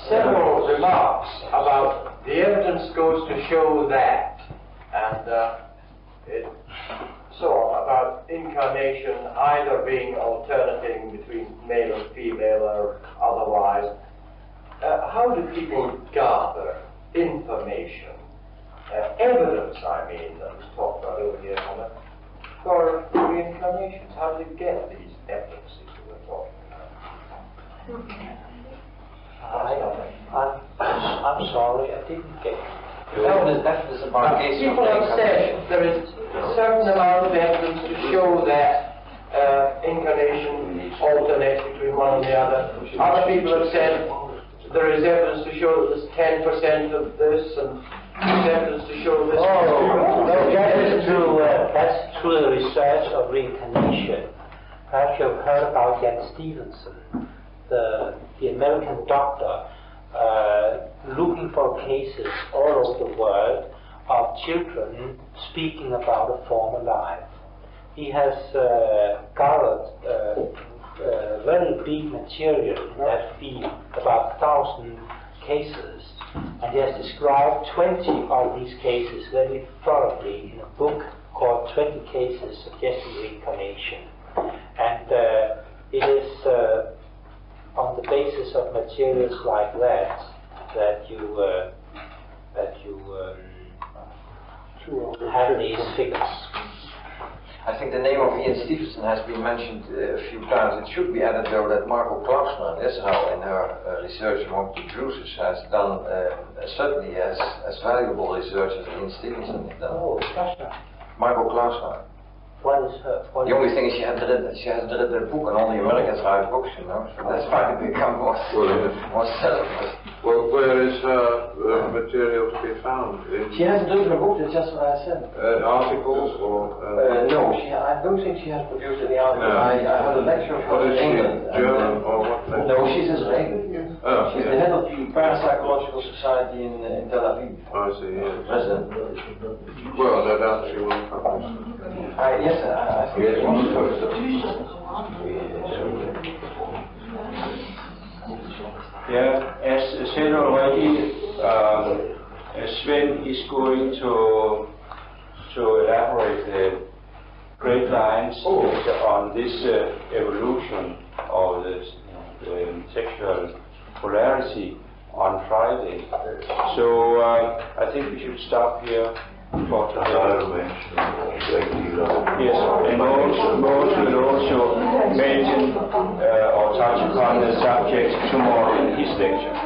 several remarks about the evidence goes to show that, and it so on, about incarnation either being alternating between male and female or otherwise, how do people gather information, evidence, I mean, that was talked about over here, for reincarnations? How do they get these evidences that we're talking about? I'm sorry, I didn't get it. That is about cases of People have said there is a certain amount of evidence to show that incarnation alternates between one and the other. Other people have said there is evidence to show that there's 10% of this, and there's evidence to show this. Oh, no, that's true. That's through the research of reincarnation. Perhaps you've heard about Jan Stevenson, the American doctor, looking for cases all over the world of children speaking about a former life. He has gathered very big material in that field, about 1,000 cases, and he has described 20 of these cases very thoroughly in a book called 20 Cases Suggesting Reincarnation. And it is on the basis of materials like that that you have these figures. I think the name of Ian Stevenson has been mentioned a few times. It should be added though that Marco Klausner in Israel, in her research among the Jews, has done certainly as valuable research as Ian Stevenson has done. Oh, Klausner. Marco Klausner. What is her? The only thing is she hasn't written a book, and all the Americans write books, you know. So that's why they become more settled. Well, where is her material to be found? She hasn't written a book, that's just what I said. Articles or? No, I don't think she has produced any articles. No. I heard a lecture from England. German or what? No, she's Israeli. Oh, she's the head of the Parapsychological Society in Tel Aviv. I see, yes. President. Well, that actually will publish. Yes, I think it was first. Yeah, as said already, Sven is going to elaborate the great lines on this evolution of the sexual polarity on Friday. So I think we should stop here for today. Yes, and Moses will also mention or touch upon the subject tomorrow in his lecture.